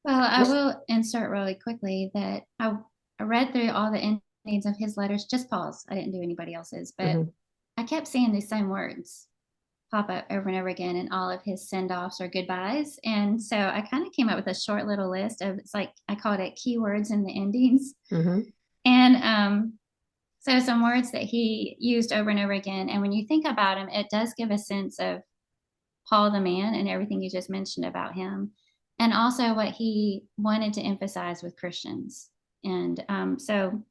Well, I will insert really quickly that I read through all the endings of his letters, just Paul's. I didn't do anybody else's, but Mhm, I kept seeing these same words pop up over and over again in all of his send offs or goodbyes. And so I kind of came up with a short little list of, it's like I called it keywords in the endings. mhm, And so some words that he used over and over again. And when you think about him, it does give a sense of Paul the man and everything you just mentioned about him, and also what he wanted to emphasize with Christians. And so,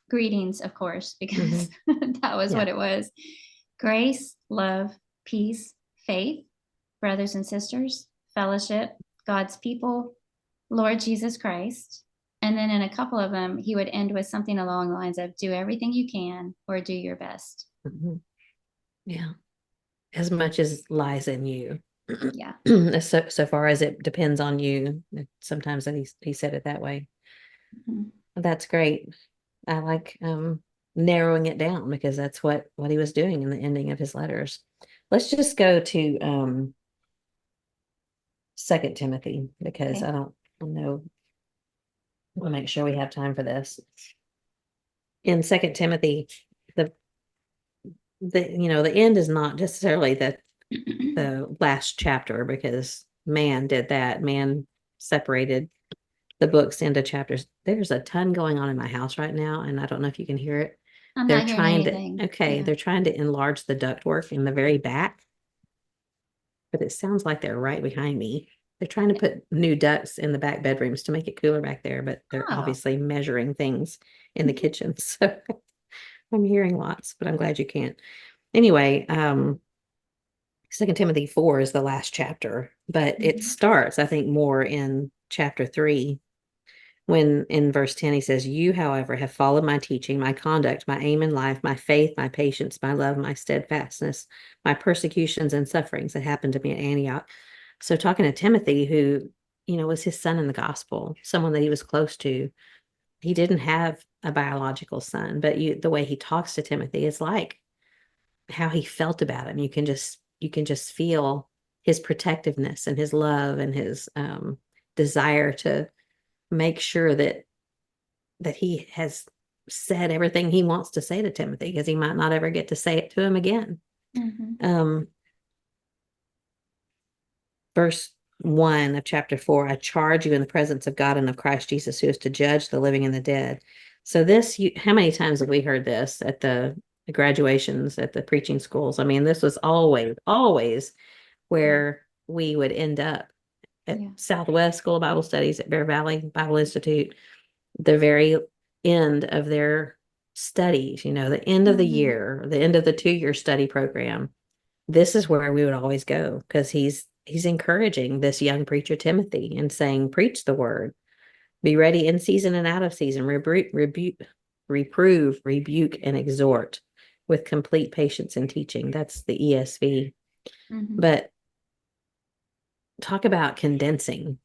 greetings, of course, because mhm. that was Yeah. what it was: grace, love, peace, faith, brothers and sisters, fellowship, God's people, Lord Jesus Christ. And then in a couple of them, he would end with something along the lines of do everything you can or do your best. Mhm. Yeah. As much as lies in you. Yeah. So far as it depends on you. Sometimes that he said it that way. Mhm. That's great. I like narrowing it down because that's what he was doing in the ending of his letters. Let's just go to Second Timothy because Okay. I don't know. We'll make sure we have time for this. In Second Timothy, the the end is not necessarily the last chapter because man did that. Man separated the books into chapters. There's a ton going on in my house right now, and I don't know if you can hear it. I'm They're not hearing trying to, anything. okay, Yeah. they're trying to enlarge the ductwork in the very back, but it sounds like they're right behind me. They're trying to put new ducts in the back bedrooms to make it cooler back there, but they're Oh. obviously measuring things in the kitchen. So I'm hearing lots, but I'm glad you can't. Anyway, Second Timothy 4 is the last chapter, but it Mhm. starts, I think, more in chapter 3 when in verse 10 he says, "You, however, have followed my teaching, my conduct, my aim in life, my faith, my patience, my love, my steadfastness, my persecutions and sufferings that happened to me at Antioch." So talking to Timothy, who, was his son in the gospel, someone that he was close to, he didn't have a biological son, but the way he talks to Timothy is like how he felt about him. You can just feel his protectiveness and his love and his desire to make sure that he has said everything he wants to say to Timothy because he might not ever get to say it to him again. Mhm. Um, verse 1 of chapter 4, I charge you in the presence of God and of Christ Jesus, who is to judge the living and the dead. So this, how many times have we heard this at the graduations, at the preaching schools? I mean, this was always Yeah. where we would end up at Yeah. Southwest School of Bible Studies at Bear Valley Bible Institute, the very end of their studies, the end of the Mhm. year, the end of the 2-year study program. This is where we would always go because he's encouraging this young preacher Timothy and saying, preach the word, be ready in season and out of season, reprove, rebuke, and exhort with complete patience and teaching. That's the ESV. Mhm. But talk about condensing.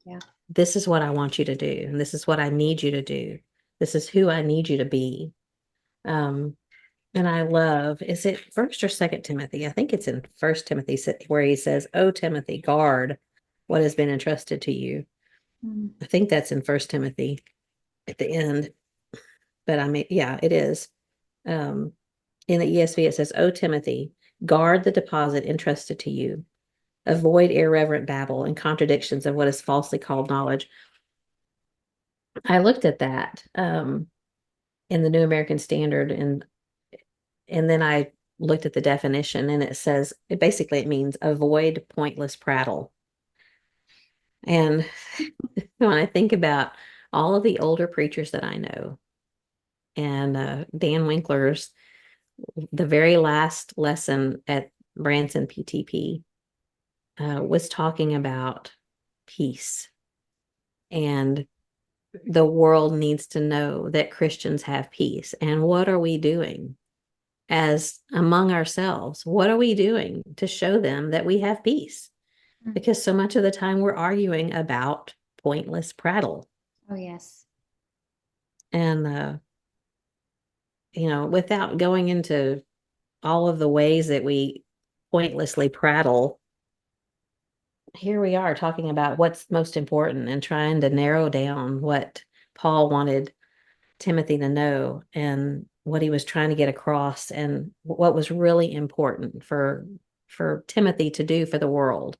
Yeah. This is what I want you to do, and this is what I need you to do. This is who I need you to be. Um, and I love, is it first or second Timothy? I think it's in First Timothy where he says, "Oh Timothy, guard what has been entrusted to you." Mhm. I think that's in First Timothy at the end, but I mean, yeah, it is. Um, in the ESV, it says, "Oh Timothy, guard the deposit entrusted to you. Avoid irreverent babble and contradictions of what is falsely called knowledge." I looked at that in the New American Standard, and then I looked at the definition, and it says it means avoid pointless prattle. And when I think about all of the older preachers that I know, and Dan Winkler's, the very last lesson at Branson PTP was talking about peace. And the world needs to know that Christians have peace. And what are we doing as among ourselves? What are we doing to show them that we have peace? Mhm. Because so much of the time we're arguing about pointless prattle. Oh yes. And, without going into all of the ways that we pointlessly prattle, here we are talking about what's most important and trying to narrow down what Paul wanted Timothy to know and what he was trying to get across and what was really important for Timothy to do for the world.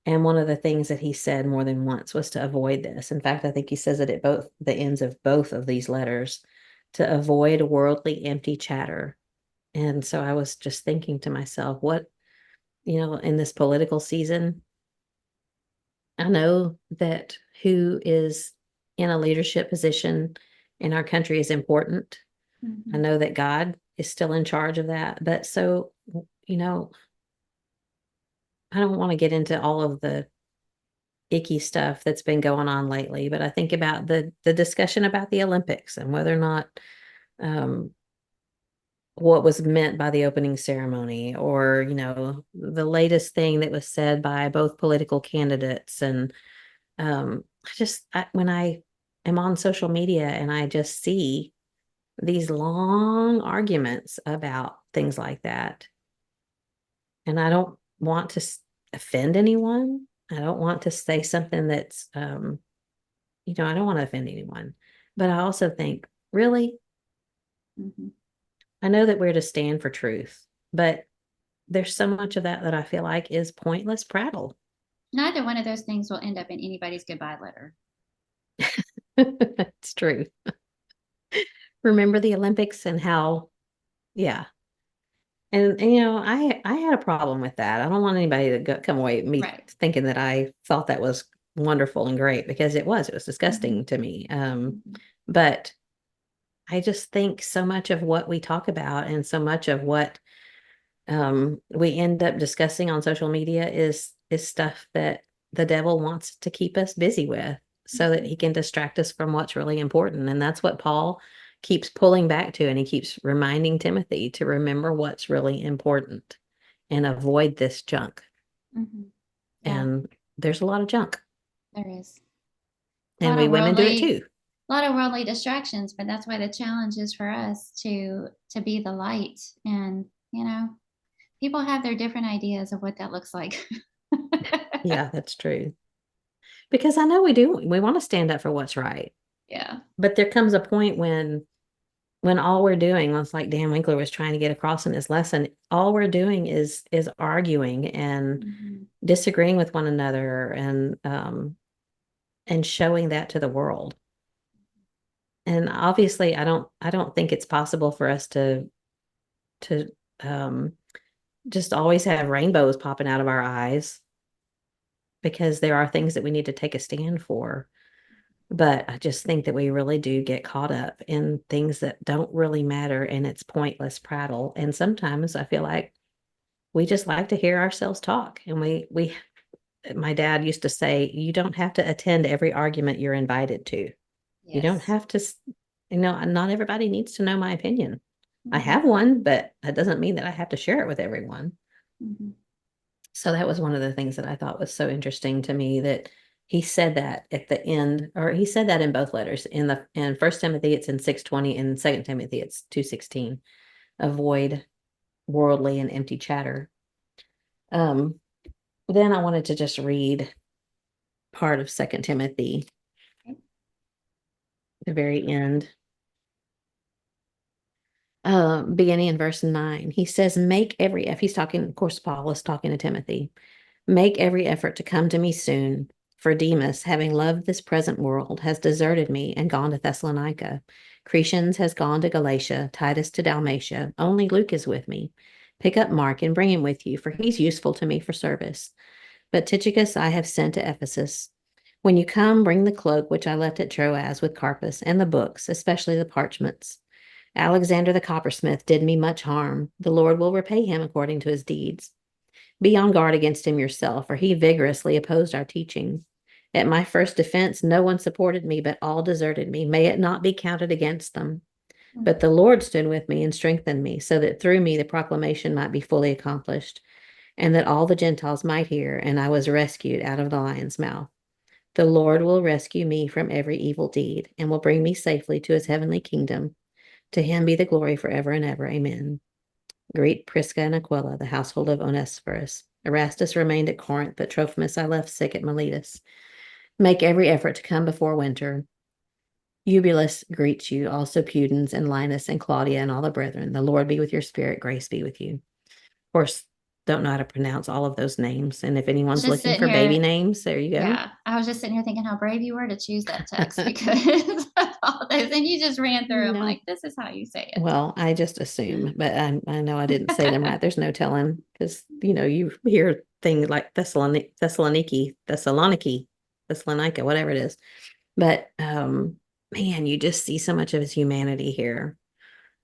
And one of the things that he said more than once was to avoid this. In fact, I think he says it at both the ends of both of these letters, to avoid worldly empty chatter. And so I was just thinking to myself, what, in this political season, I know that who is in a leadership position in our country is important. I Mhm. know that God is still in charge of that. But so, you know, I don't want to get into all of the icky stuff that's been going on lately, but I think about the discussion about the Olympics and whether or not um, what was meant by the opening ceremony, or, the latest thing that was said by both political candidates. And when I am on social media and I just see these long arguments about things like that, and I don't want to offend anyone. I don't want to say something that's, I don't want to offend anyone. But I also think, really, Mhm. I know that we're to stand for truth, but there's so much of that I feel like is pointless prattle. Neither one of those things will end up in anybody's goodbye letter. It's true. Remember the Olympics and how, yeah. And I had a problem with that. I don't want anybody to come away with me Right. thinking that I thought that was wonderful and great, because it was Mm-hmm. disgusting to me. Mm-hmm. But I just think so much of what we talk about and so much of what we end up discussing on social media is stuff that the devil wants to keep us busy with, so that Mm-hmm. he can distract us from what's really important. And that's what Paul keeps pulling back to, and he keeps reminding Timothy to remember what's really important and avoid this junk. Mm-hmm. Yeah, And there's a lot of junk, there is a and lot we of women do it worldly, too. a lot of worldly distractions, but that's why the challenge is for us to be the light. And people have their different ideas of what that looks like. Yeah, that's true. Because I know we want to stand up for what's right. Yeah. But there comes a point when all we're doing, was like Dan Winkler was trying to get across in his lesson, all we're doing is arguing and Mm-hmm. disagreeing with one another, and showing that to the world. And obviously I don't think it's possible for us to um just always have rainbows popping out of our eyes, because there are things that we need to take a stand for. But I just think that we really do get caught up in things that don't really matter, and it's pointless prattle. And sometimes I feel like we just like to hear ourselves talk. And we my dad used to say, you don't have to attend every argument you're invited to. You don't Yes. have to, not everybody needs to know my opinion. I Mm-hmm. have one, but that doesn't mean that I have to share it with everyone. Mm-hmm. So that was one of the things that I thought was so interesting to me, that he said that at the end, or he said that in both letters. In First Timothy it's in 6:20, and Second Timothy it's 2:16. Avoid worldly and empty chatter. Um, then I wanted to just read part of Second Timothy, Okay. the very end, beginning in verse 9. He says, make every effort. He's talking, of course, Paul is talking to Timothy. Make every effort to come to me soon. For Demas, having loved this present world, has deserted me and gone to Thessalonica. Crescens has gone to Galatia, Titus to Dalmatia. Only Luke is with me. Pick up Mark and bring him with you, for he's useful to me for service. But Tychicus I have sent to Ephesus. When you come, bring the cloak which I left at Troas with Carpus, and the books, especially the parchments. Alexander the coppersmith did me much harm. The Lord will repay him according to his deeds. Be on guard against him yourself, for he vigorously opposed our teaching. At my first defense, no one supported me, but all deserted me. May it not be counted against them. But the Lord stood with me and strengthened me, so that through me the proclamation might be fully accomplished, and that all the Gentiles might hear, and I was rescued out of the lion's mouth. The Lord will rescue me from every evil deed, and will bring me safely to his heavenly kingdom. To him be the glory forever and ever. Amen. Greet Prisca and Aquila, the household of Onesiphorus. Erastus remained at Corinth, but Trophimus I left sick at Miletus. Make every effort to come before winter. Eubulus greets you, also Pudens and Linus and Claudia and all the brethren. The Lord be with your spirit. Grace be with you. Of course, don't know how to pronounce all of those names. And if I was anyone's just looking sitting for baby here. names, there you go. Yeah, I was just sitting here thinking how brave you were to choose that text because of all those, and you just ran through them No. like this is how you say it. Well, I just assume, but I know I didn't say them right. There's no telling, because you hear things like Thessalonica, whatever it is. But man, you just see so much of his humanity here.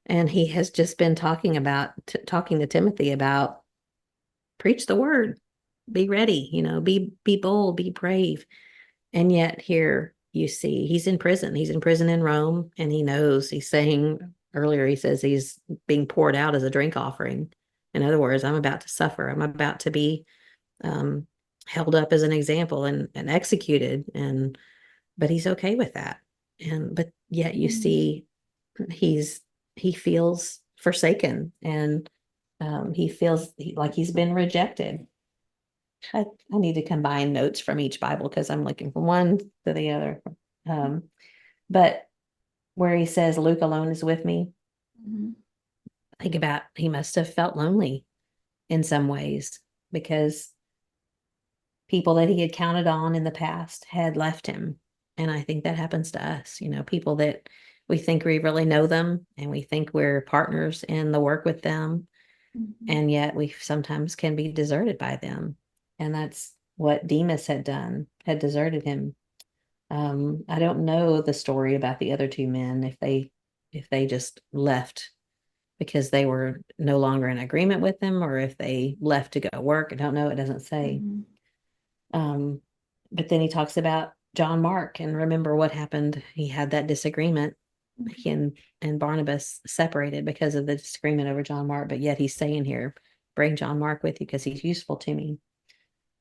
And he has just been talking to Timothy about, preach the word, be ready, be bold, be brave. And yet here you see he's in prison. He's in prison in Rome, and he knows, he's saying, earlier he says he's being poured out as a drink offering. In other words, I'm about to suffer. I'm about to be um, held up as an example and executed. But he's okay with that. But yet you Mhm. see he's he feels forsaken, and he feels like he's been rejected. I need to combine notes from each Bible because I'm looking from one to the other. Um, but where he says Luke alone is with me, Mhm. think about he must have felt lonely in some ways because people that he had counted on in the past had left him. And I think that happens to us, people that we think we really know them and we think we're partners in the work with them. Mhm. And yet we sometimes can be deserted by them. And that's what Demas had done, had deserted him. I don't know the story about the other two men, if they just left because they were no longer in agreement with them, or if they left to go work. I don't know. It doesn't say. Mhm. Um, but then he talks about John Mark, and remember what happened. He had that disagreement. He Mhm. and Barnabas separated because of the disagreement over John Mark, but yet he's saying here, bring John Mark with you because he's useful to me.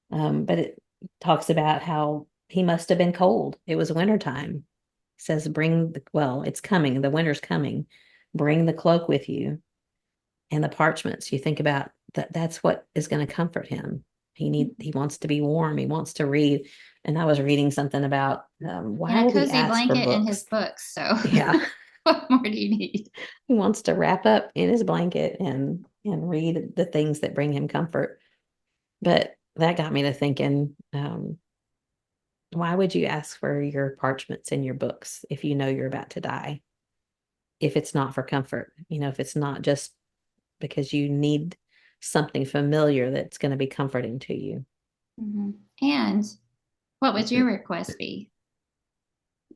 But it talks about how he must have been cold. It was wintertime. It says, well, it's coming. The winter's coming. Bring the cloak with you and the parchments. You think about that, that's what is going to comfort him. He wants to be warm. He wants to read. And I was reading something about And why a would he cozy ask for blanket in his books? books. So Yeah. what more do you need? He wants to wrap up in his blanket and read the things that bring him comfort. But that got me to thinking, why would you ask for your parchments and your books if you know you're about to die? If it's not for comfort, if it's not just because you need something familiar that's going to be comforting to you. Mhm. And what would your request be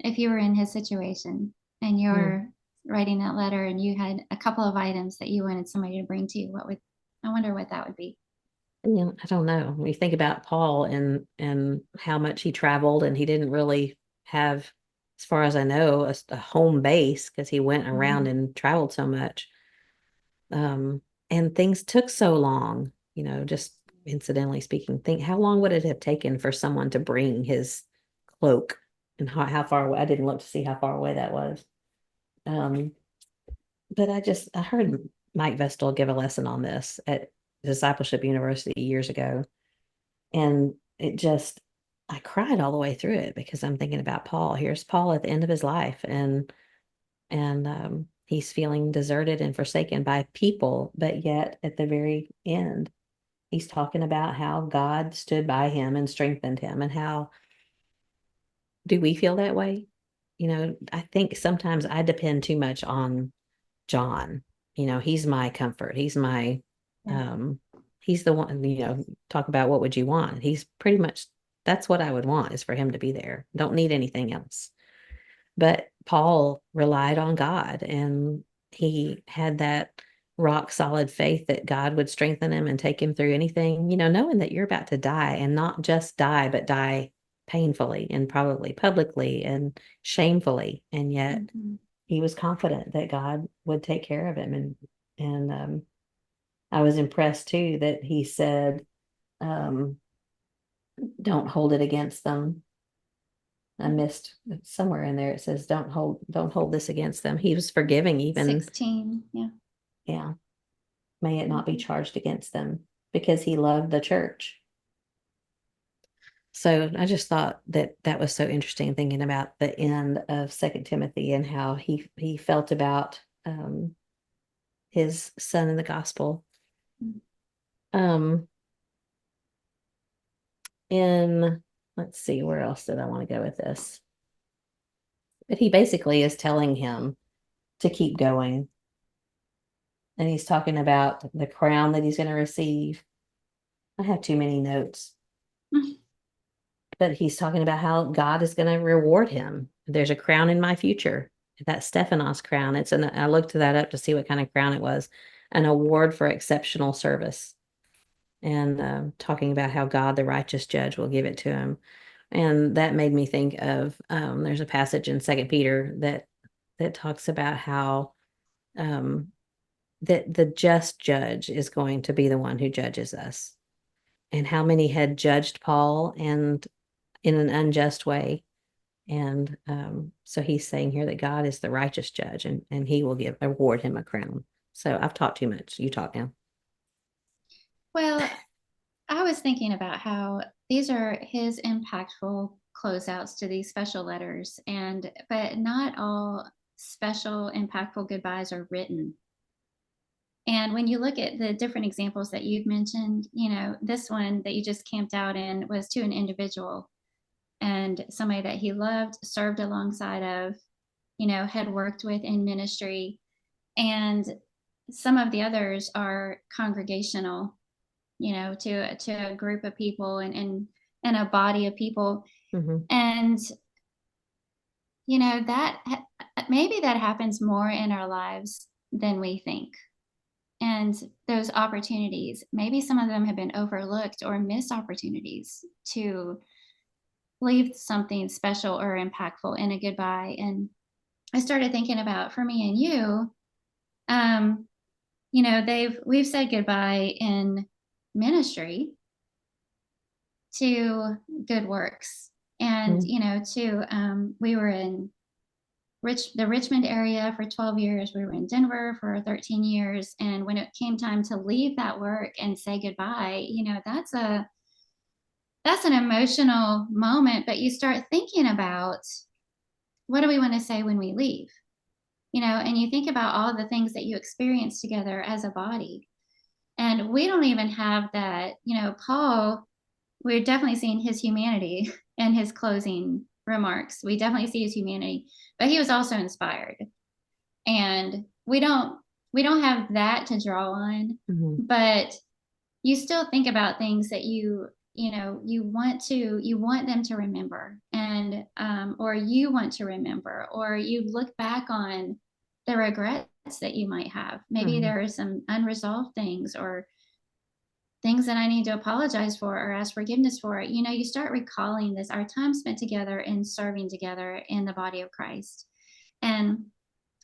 if you were in his situation and Hmm. you're writing that letter and you had a couple of items that you wanted somebody to bring to you? I wonder what that would be. I don't know. When you think about Paul and how much he traveled, and he didn't really have, as far as I know, a home base because he went around Mhm. and traveled so much. Um, and things took so long, just incidentally speaking. Think how long would it have taken for someone to bring his cloak, and how far away? I didn't look to see how far away that was. Um, but I heard Mike Vestal give a lesson on this at Discipleship University years ago. And I cried all the way through it because I'm thinking about Paul. Here's Paul at the end of his life, and he's feeling deserted and forsaken by people, but yet at the very end, he's talking about how God stood by him and strengthened him. And how do we feel that way? I think sometimes I depend too much on John. He's my comfort. Yeah. Um, he's the one, talk about what would you want? He's pretty much, that's what I would want, is for him to be there. Don't need anything else. But Paul relied on God, and he had that rock solid faith that God would strengthen him and take him through anything, knowing that you're about to die, and not just die, but die painfully and probably publicly and shamefully. And yet Mhm. he was confident that God would take care of him. And I was impressed too that he said, um, don't hold it against them. I missed somewhere in there. It says, don't hold this against them. He was forgiving even, 16. Yeah. yeah, may it not be Mhm. charged against them, because he loved the church. So I just thought that that was so interesting, thinking about the end of Second Timothy and how he felt about his son in the gospel. Um, in let's see, where else did I want to go with this? But he basically is telling him to keep going. And he's talking about the crown that he's going to receive. I have too many notes, but he's talking about how God is going to reward him. There's a crown in my future. That Stephanos crown. I looked that up to see what kind of crown it was. An award for exceptional service. And talking about how God, the righteous judge, will give it to him. And that made me think of there's a passage in Second Peter that talks about how that the just judge is going to be the one who judges us. And how many had judged Paul and in an unjust way. And so he's saying here that God is the righteous judge, and he will award him a crown. So I've talked too much. You talk now. Well, I was thinking about how these are his impactful closeouts to these special letters, but not all special impactful goodbyes are written. And when you look at the different examples that you've mentioned, this one that you just camped out in was to an individual and somebody that he loved, served alongside of, had worked with in ministry. And some of the others are congregational, to a group of people and a body of people. Mm-hmm. And, that maybe that happens more in our lives than we think. And those opportunities, maybe some of them have been overlooked or missed opportunities to leave something special or impactful in a goodbye. And I started thinking about, for me and you, we've said goodbye in ministry to good works. And, we were in the Richmond area for 12 years. We were in Denver for 13 years. And when it came time to leave that work and say goodbye, that's an emotional moment, but you start thinking about, what do we want to say when we leave? And you think about all the things that you experience together as a body. And we don't even have that, Paul, we're definitely seeing his humanity in his closing remarks. We definitely see his humanity, but he was also inspired. And we don't have that to draw on, but you still think about things that you want them to remember, and or you want to remember, or you look back on the regrets that you might have. Maybe there are some unresolved things or things that I need to apologize for or ask forgiveness for. You start recalling our time spent together and serving together in the body of Christ. And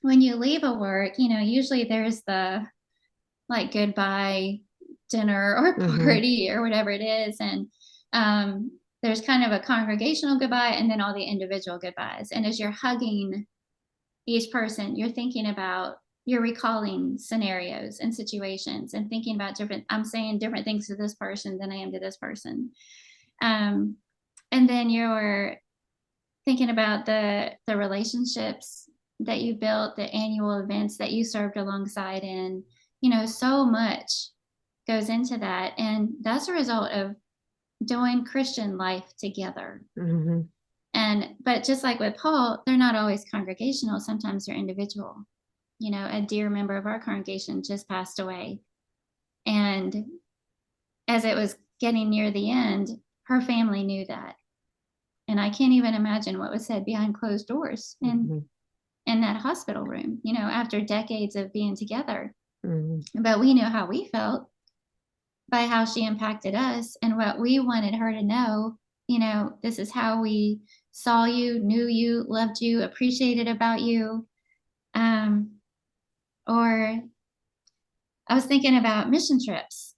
when you leave a work, usually there's the goodbye dinner or party or whatever it is. And there's kind of a congregational goodbye and then all the individual goodbyes. And as you're hugging each person, you're recalling scenarios and situations and thinking about I'm saying different things to this person than I am to this person. And then you're thinking about the relationships that you built, the annual events that you served alongside in. So much goes into that. And that's a result of doing Christian life together. But just like with Paul, they're not always congregational. Sometimes they're individual. A dear member of our congregation just passed away. And as it was getting near the end, her family knew that. And I can't even imagine what was said behind closed doors in that hospital room, after decades of being together. But we knew how we felt by how she impacted us and what we wanted her to know. This is how we saw you, knew you, loved you, appreciated about you. Or I was thinking about mission trips.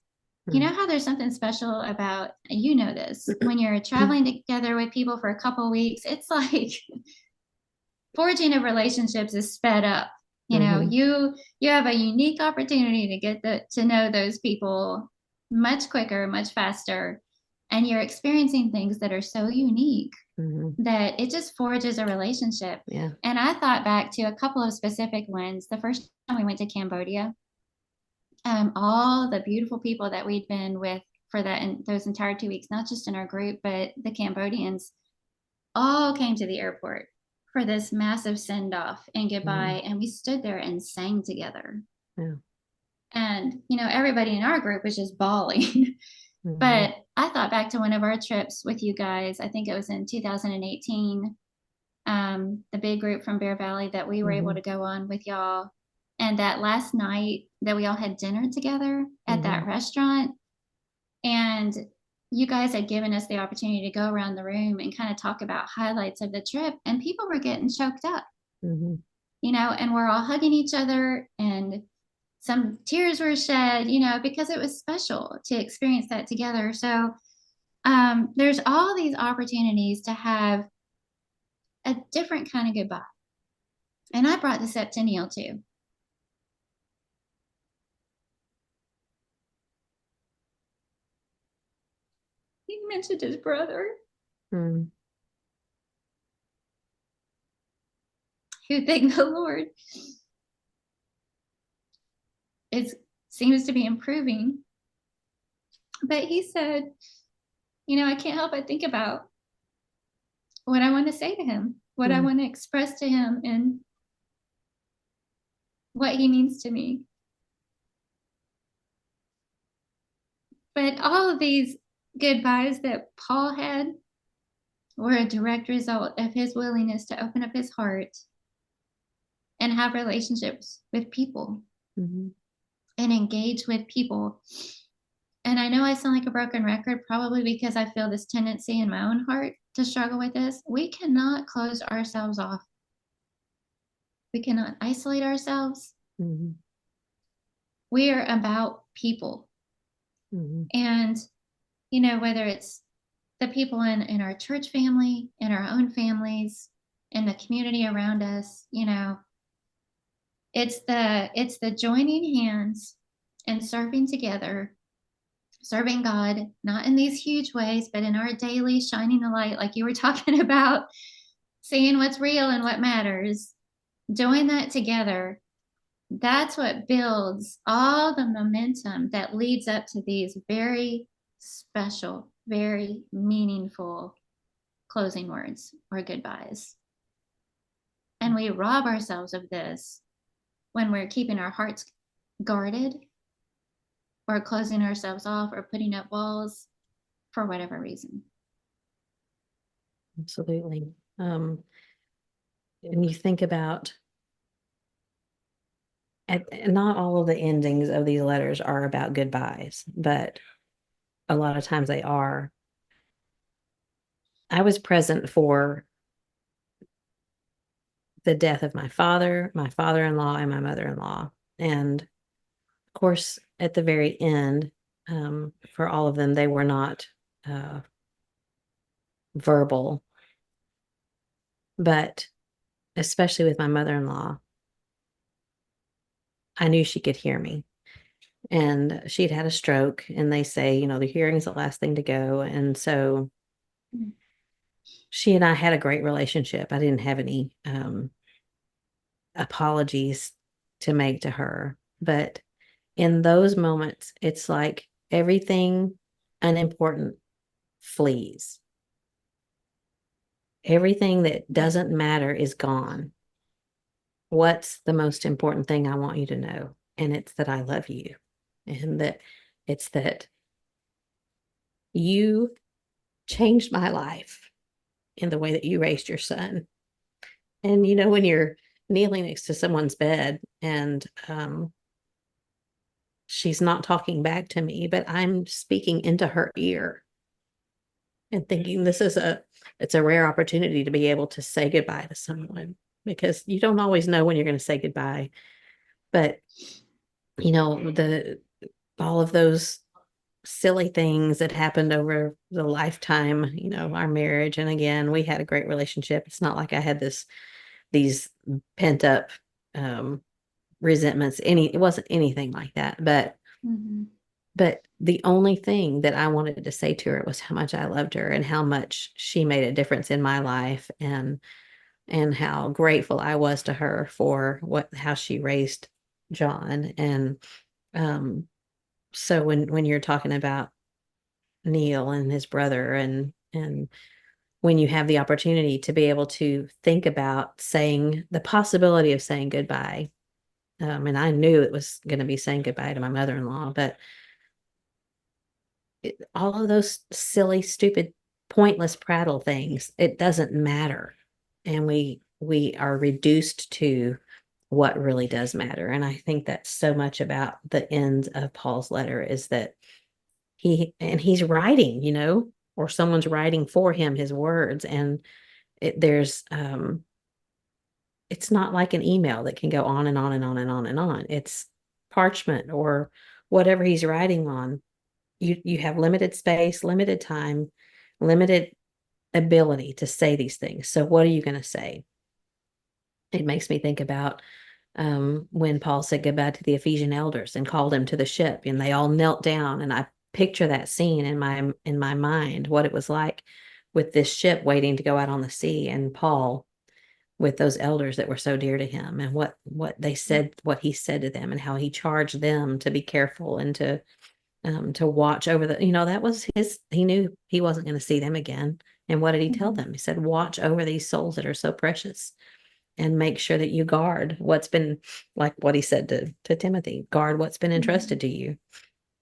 You know how there's something special about, this, when you're traveling together with people for a couple of weeks, it's like forging of relationships is sped up. You have a unique opportunity to get to know those people much quicker, much faster. And you're experiencing things that are so unique that it just forges a relationship. Yeah. And I thought back to a couple of specific ones. The first time we went to Cambodia, all the beautiful people that we'd been with for those entire 2 weeks, not just in our group, but the Cambodians all came to the airport for this massive send off and goodbye. And we stood there and sang together. Yeah. And, everybody in our group was just bawling. But I thought back to one of our trips with you guys. I think it was in 2018, the big group from Bear Valley that we were able to go on with y'all. And that last night that we all had dinner together at that restaurant. And you guys had given us the opportunity to go around the room and kind of talk about highlights of the trip. And people were getting choked up. and we're all hugging each other, and some tears were shed, because it was special to experience that together. So there's all these opportunities to have a different kind of goodbye. And I brought this up to Neil too. He mentioned his brother, Mm. who, thank the Lord, it seems to be improving. But he said, I can't help but think about what I want to say to him, what I want to express to him, and what he means to me. But all of these goodbyes that Paul had were a direct result of his willingness to open up his heart and have relationships with people Mm-hmm. and engage with people. And I know I sound like a broken record, probably because I feel this tendency in my own heart to struggle with this. We cannot close ourselves off. We cannot isolate ourselves. Mm-hmm. We are about people. Mm-hmm. And, whether it's the people in our church family, in our own families, in the community around us, it's the joining hands and serving together, serving God, not in these huge ways, but in our daily shining the light, like you were talking about, seeing what's real and what matters, doing that together. That's what builds all the momentum that leads up to these very special, very meaningful closing words or goodbyes. And we rob ourselves of this when we're keeping our hearts guarded or closing ourselves off or putting up walls for whatever reason. Absolutely. And you think about, and not all of the endings of these letters are about goodbyes, but a lot of times they are. I was present for the death of my father-in-law, and my mother-in-law. And of course, at the very end, for all of them, they were not verbal, but especially with my mother-in-law, I knew she could hear me. And she'd had a stroke, and they say, the hearing's the last thing to go. And so she and I had a great relationship. I didn't have any apologies to make to her. But in those moments, it's like everything unimportant flees. Everything that doesn't matter is gone. What's the most important thing I want you to know? And it's that I love you. And that it's that you changed my life in the way that you raised your son. And when you're kneeling next to someone's bed and she's not talking back to me, but I'm speaking into her ear and thinking it's a rare opportunity to be able to say goodbye to someone, because you don't always know when you're going to say goodbye. But all of those silly things that happened over the lifetime, our marriage. And again, we had a great relationship. It's not like I had these pent up resentments. It wasn't anything like that. But the only thing that I wanted to say to her was how much I loved her and how much she made a difference in my life, and how grateful I was to her for how she raised John. And so when you're talking about Neil and his brother, and when you have the opportunity to be able to think about saying the possibility of saying goodbye, and I knew it was going to be saying goodbye to my mother-in-law, but all of those silly, stupid, pointless prattle things, it doesn't matter. And we are reduced to what really does matter. And I think that's so much about the end of Paul's letter, is that he's writing, or someone's writing for him his words. And it's not like an email that can go on and on and on and on and on. It's parchment or whatever he's writing on. You have limited space, limited time, limited ability to say these things. So what are you going to say? It makes me think about when Paul said goodbye to the Ephesian elders and called them to the ship, and they all knelt down. And I picture that scene in my mind, what it was like with this ship waiting to go out on the sea, and Paul with those elders that were so dear to him, and what they said, what he said to them, and how he charged them to be careful and to watch over the, that was his, he knew he wasn't going to see them again. And what did he tell them? He said, watch over these souls that are so precious and make sure that you guard what's been, like what he said to Timothy, guard what's been entrusted to you.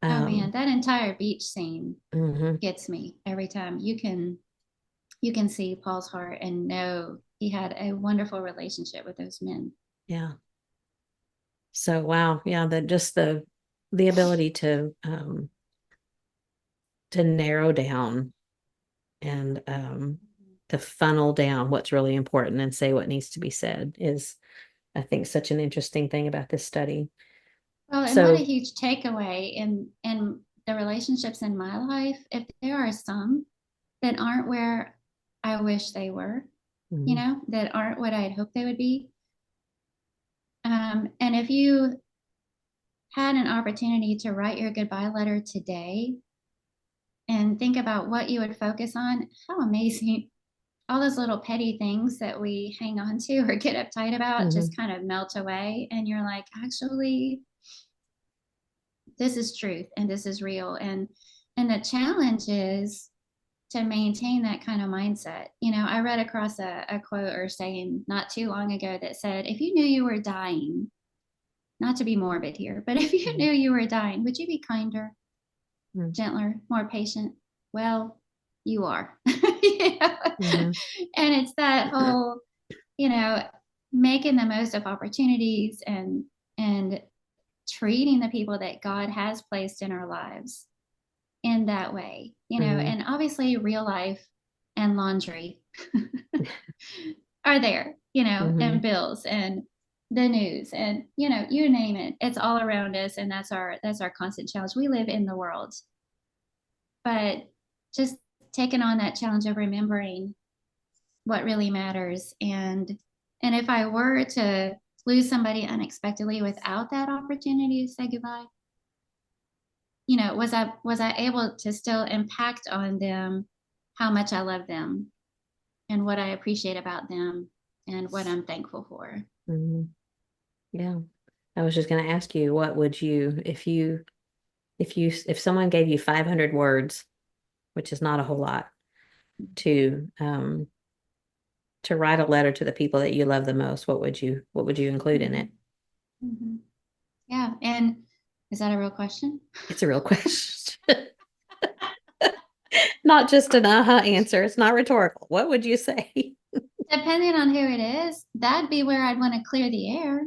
Oh man, that entire beach scene Mm-hmm. gets me every time. You can see Paul's heart and know he had a wonderful relationship with those men. Yeah. So, wow. Yeah. That just the ability to narrow down and to funnel down what's really important and say what needs to be said is, I think, such an interesting thing about this study. Well, and what a So, huge takeaway in the relationships in my life. If there are some that aren't where I wish they were, mm-hmm, that aren't what I had hoped they would be. And if you had an opportunity to write your goodbye letter today and think about what you would focus on, how amazing all those little petty things that we hang on to or get uptight about mm-hmm, just kind of melt away. And you're like, actually, this is truth and this is real. And the challenge is to maintain that kind of mindset. I read across a quote or saying not too long ago that said, if you knew you were dying, not to be morbid here, but if you knew you were dying, would you be kinder, mm-hmm, gentler, more patient? Well, you are. you know? mm-hmm, And it's that whole, you know, making the most of opportunities and treating the people that God has placed in our lives in that way, mm-hmm, and obviously real life and laundry are there, mm-hmm, and bills and the news and you name it, it's all around us, and that's our constant challenge. We live in the world, but just taking on that challenge of remembering what really matters, and if I were to lose somebody unexpectedly without that opportunity to say goodbye, was I able to still impact on them how much I love them and what I appreciate about them and what I'm thankful for. mm-hmm. Yeah. I was just going to ask you, what would you, if someone gave you 500 words, which is not a whole lot, to write a letter to the people that you love the most, what would you include in Mm-hmm. it? Mm-hmm. Yeah. And is that a real question? It's a real question. Not just an answer. It's not rhetorical. What would you say? Depending on who it is, that'd be where I'd want to clear the air.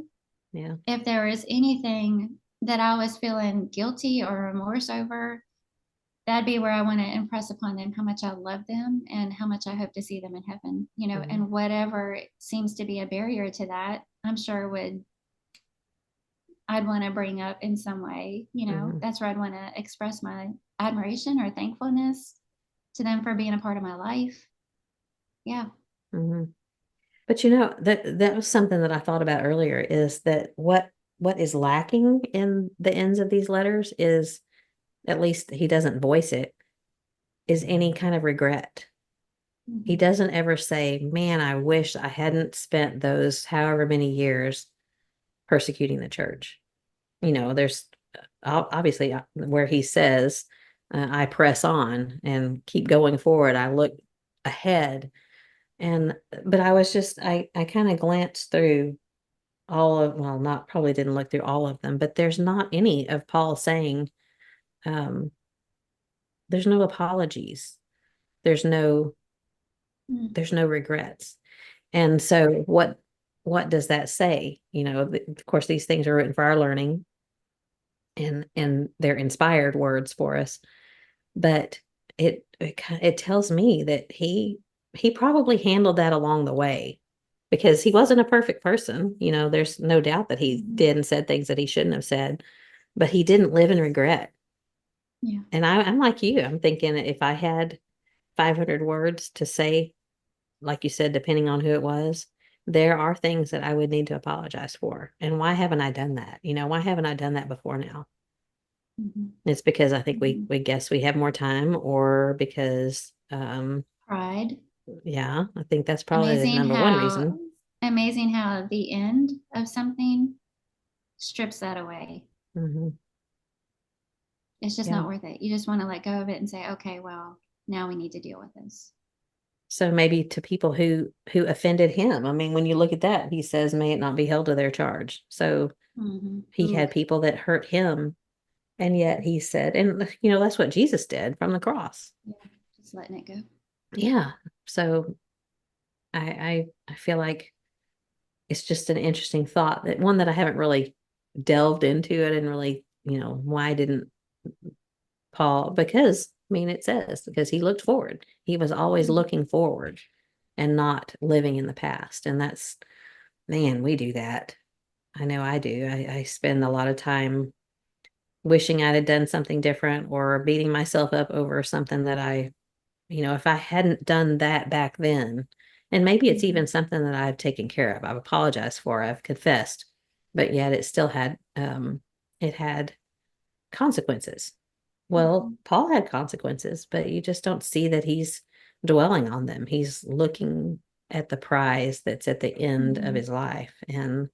Yeah. If there was anything that I was feeling guilty or remorse over, that'd be where I want to impress upon them how much I love them and how much I hope to see them in heaven, Mm-hmm. and whatever seems to be a barrier to that, I'm sure I'd want to bring up in some way. Mm-hmm. That's where I'd want to express my admiration or thankfulness to them for being a part of my life. Yeah. Mm-hmm. But that was something that I thought about earlier, is that what is lacking in the ends of these letters is, at least he doesn't voice it, is any kind of regret. He Mm-hmm. doesn't ever say, man, I wish I hadn't spent those however many years persecuting the church. There's obviously where he says, I press on and keep going forward. I look ahead. But I kind of glanced through well, not probably didn't look through all of them, but there's not any of Paul saying, um, there's no apologies. There's no, Mm-hmm. there's no regrets. And so what does that say? Of course, these things are written for our learning, and they're inspired words for us, but it tells me that he probably handled that along the way, because he wasn't a perfect person. There's no doubt that he did and said things that he shouldn't have said, but he didn't live in regret. Yeah. And I'm like you. I'm thinking if I had 500 words to say, like you said, depending on who it was, there are things that I would need to apologize for. And why haven't I done that? Why haven't I done that before now? Mm-hmm. It's because I think we Mm-hmm. we guess we have more time, or because Pride. yeah, I think that's probably the Amazing number one how reason. amazing how the end of something strips that away. Hmm. It's just Yeah. not worth it. You just want to let go of it and say, okay, well, now we need to deal with this. So maybe to people who offended him. I mean, when you look at that, he says, "May it not be held to their charge." So Mm-hmm. he Ooh, had people that hurt him, and yet he said, and that's what Jesus did from the cross. yeah, just letting it go. Yeah. So I feel like it's just an interesting thought, that one that I haven't really delved into it and really, why didn't Paul? Because I mean, it says because he looked forward. He was always Mm-hmm. looking forward and not living in the past. And that's, man, we do that. I know I do. I spend a lot of time wishing I'd have done something different, or beating myself up over something that if I hadn't done that back then, and maybe it's Mm-hmm. even something that I've taken care of, I've apologized for, I've confessed, but yet it still had consequences. Well, Mm-hmm. Paul had consequences, but you just don't see that he's dwelling on them. He's looking at the prize that's at the end of Mm-hmm. his life. And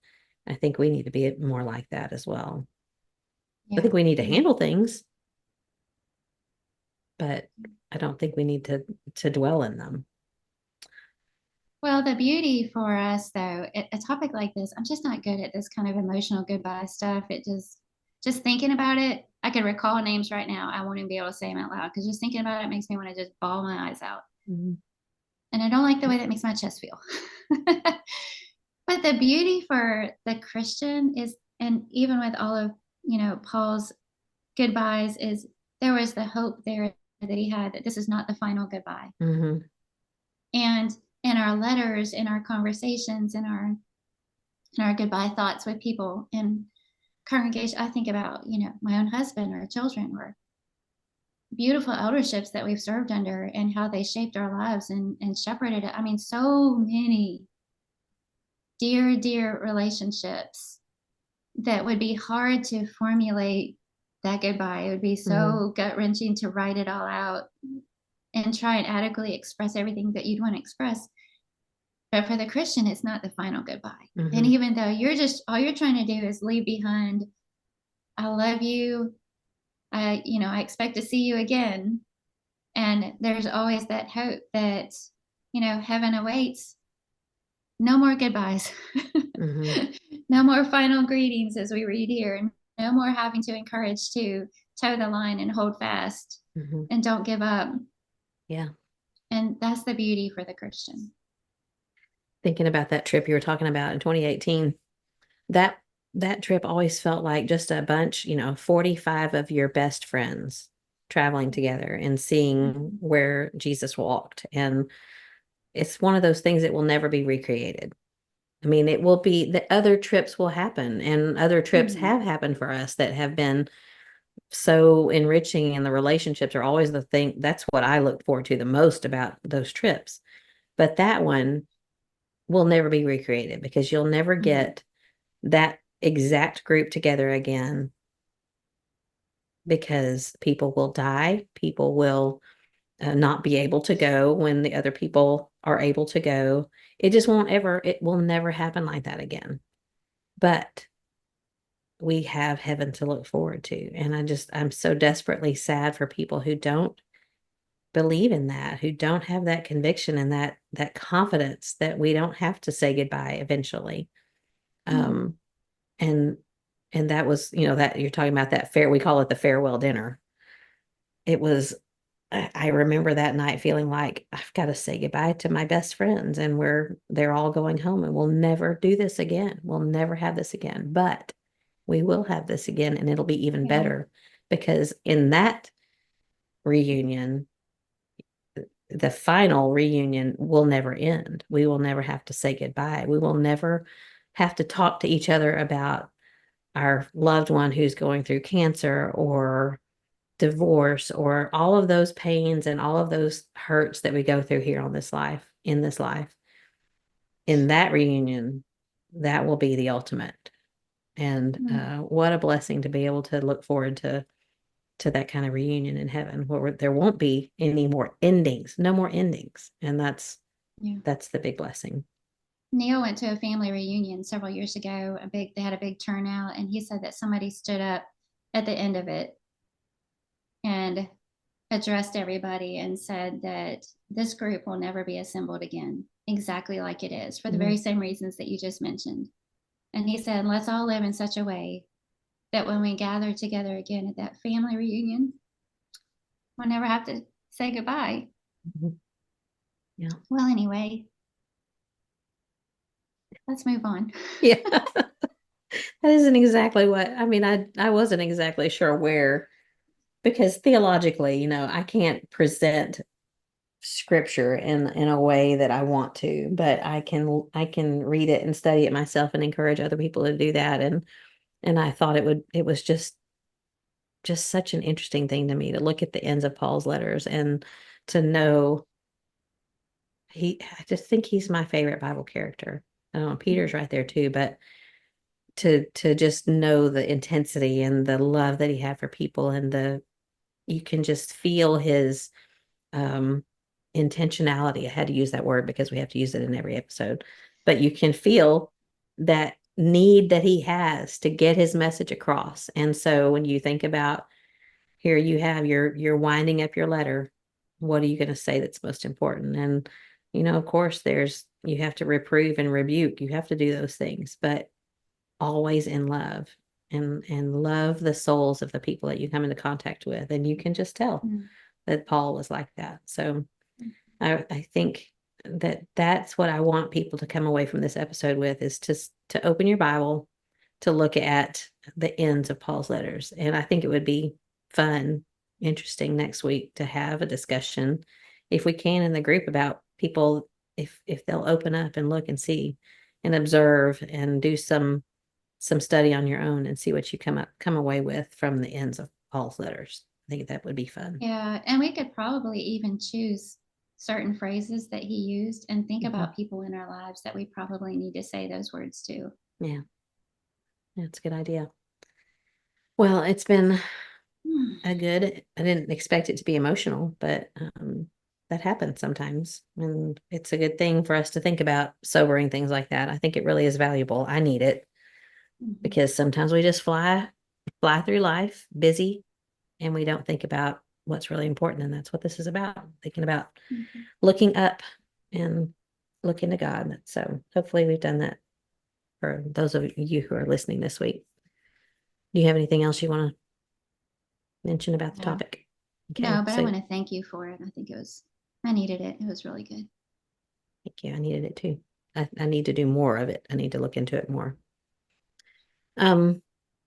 I think we need to be more like that as well. I Yeah. think we need to Yeah. handle things, but I don't think we need to dwell in them. Well, the beauty for us, though, a topic like this, I'm just not good at this kind of emotional goodbye stuff. It just thinking about it, I could recall names right now. I won't even be able to say them out loud because just thinking about it makes me want to just bawl my eyes out. Mhm. And I don't like the way that makes my chest feel. But the beauty for the Christian is, and even with all of, Paul's goodbyes, is there was the hope there that he had that this is not the final goodbye. Mhm. And in our letters, in our conversations, in our goodbye thoughts with people in congregation, I think about, my own husband or children or beautiful elderships that we've served under and how they shaped our lives and shepherded it. I mean, so many dear, dear relationships that would be hard to formulate that goodbye. It would be Mhm. so gut wrenching to write it all out and try and adequately express everything that you'd want to express. But for the Christian, it's not the final goodbye. And Mhm. even though all you're trying to do is leave behind, I love you. I expect to see you again. And there's always that hope that, heaven awaits. No more goodbyes. Mhm. No more final greetings as we read here. And no more having to encourage to toe the line and hold fast Mhm. and don't give up. Yeah. And that's the beauty for the Christian. Thinking about that trip you were talking about in 2018, that that trip always felt like just a bunch, 45 of your best friends traveling together and seeing Mhm. where Jesus walked. And it's one of those things that will never be recreated. I mean, it will be, the other trips will happen, and other trips Mhm. have happened for us that have been so enriching, and the relationships are always the thing. That's what I look forward to the most about those trips. But that one will never be recreated, because you'll never Mhm. get that exact group together again, because people will die. People will not be able to go when the other people are able to go. It will never happen like that again. But we have heaven to look forward to. And I'm so desperately sad for people who don't believe in that, who don't have that conviction and that confidence that we don't have to say goodbye eventually. Mhm. Um, and that was, that you're talking about, that fair, we call it the farewell dinner. It was, I remember that night feeling like I've got to say goodbye to my best friends, and they're all going home, and we'll never do this again. We'll never have this again, but we will have this again, and it'll be even Yeah. better, because in that reunion, the final reunion will never end. We will never have to say goodbye. We will never have to talk to each other about our loved one who's going through cancer or divorce or all of those pains and all of those hurts that we go through here on this life, in this life. In that reunion, that will be the ultimate. And what a blessing to be able to look forward to that kind of reunion in heaven where there won't be any more endings, no more endings. And that's the big blessing. Neil went to a family reunion several years ago. They had a big turnout, and he said that somebody stood up at the end of it and addressed everybody and said that this group will never be assembled again, exactly like it is, for the very same reasons that you just mentioned. And he said, let's all live in such a way that when we gather together again at that family reunion, we'll never have to say goodbye. Mm-hmm. Yeah. Well, anyway, let's move on. Yeah. That isn't exactly what I mean. I wasn't exactly sure where, because theologically, I can't present scripture in a way that I want to, but I can read it and study it myself and encourage other people to do that. And I thought it was just such an interesting thing to me to look at the ends of Paul's letters and to know I just think he's my favorite Bible character. Peter's right there too, but to just know the intensity and the love that he had for people, and you can just feel his um intentionality. I had to use that word because we have to use it in every episode, but you can feel that need that he has to get his message across. And so when you think about, here you have you're winding up your letter, what are you going to say that's most important? And of course, you have to reprove and rebuke, you have to do those things, but always in love, and love the souls of the people that you come into contact with. And you can just tell that Paul was like that. So I think that's what I want people to come away from this episode with, is to open your Bible, to look at the ends of Paul's letters. And I think it would be fun, interesting next week to have a discussion, if we can, in the group, about people, if they'll open up and look and see and observe and do some study on your own and see what you come away with from the ends of Paul's letters. I think that would be fun. Yeah, and we could probably even choose certain phrases that he used and think about people in our lives that we probably need to say those words to. Yeah. That's a good idea. Well, it's been I didn't expect it to be emotional, but that happens sometimes. And it's a good thing for us to think about sobering things like that. I think it really is valuable. I need it because sometimes we just fly through life busy, and we don't think about what's really important. And that's what this is about, thinking about looking up and looking to God. So hopefully we've done that for those of you who are listening this week. Do you have anything else you want to mention about the topic? Okay, no, but I want to thank you for it. I think I needed it. It was really good. Thank you. I needed it too. I need to do more of it. I need to look into it more. Do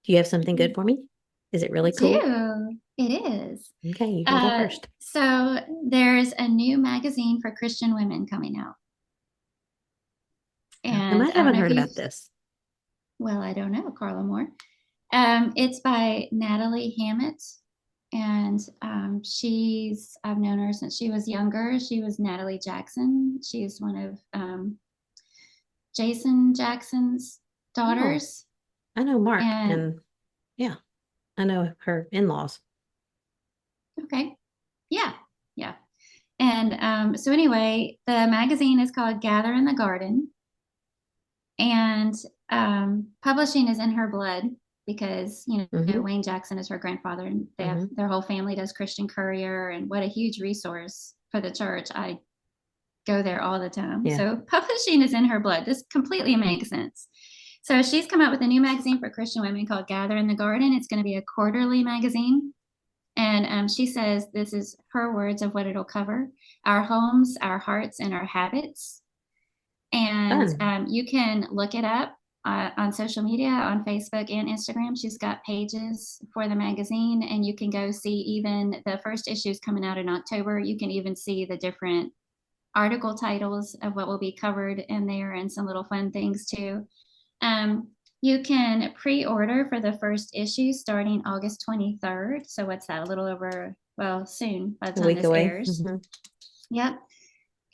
you have something good for me? Is it really cool? It is. Okay, you can go first. So there's a new magazine for Christian women coming out. And I haven't heard about this. Well, I don't know, Carla Moore. It's by Natalie Hammett, and I've known her since she was younger. She was Natalie Jackson. She's one of Jason Jackson's daughters. I know Mark, and yeah, I know her in-laws. Okay. Yeah. And so anyway, the magazine is called Gather in the Garden, and publishing is in her blood because Wayne Jackson is her grandfather, and their whole family does Christian Courier, and what a huge resource for the church. I go there all the time. Yeah. So publishing is in her blood. This completely makes sense. So she's come out with a new magazine for Christian women called Gather in the Garden. It's going to be a quarterly magazine. And she says this is her words of what it'll cover: our homes, our hearts, and our habits. And you can look it up on social media, on Facebook and Instagram. She's got pages for the magazine, and you can go see even the first issues coming out in October. You can even see the different article titles of what will be covered in there and some little fun things too. Um, you can pre-order for the first issue starting August 23rd. So what's that? A little over, well, soon by the A time week this away. airs. Yep.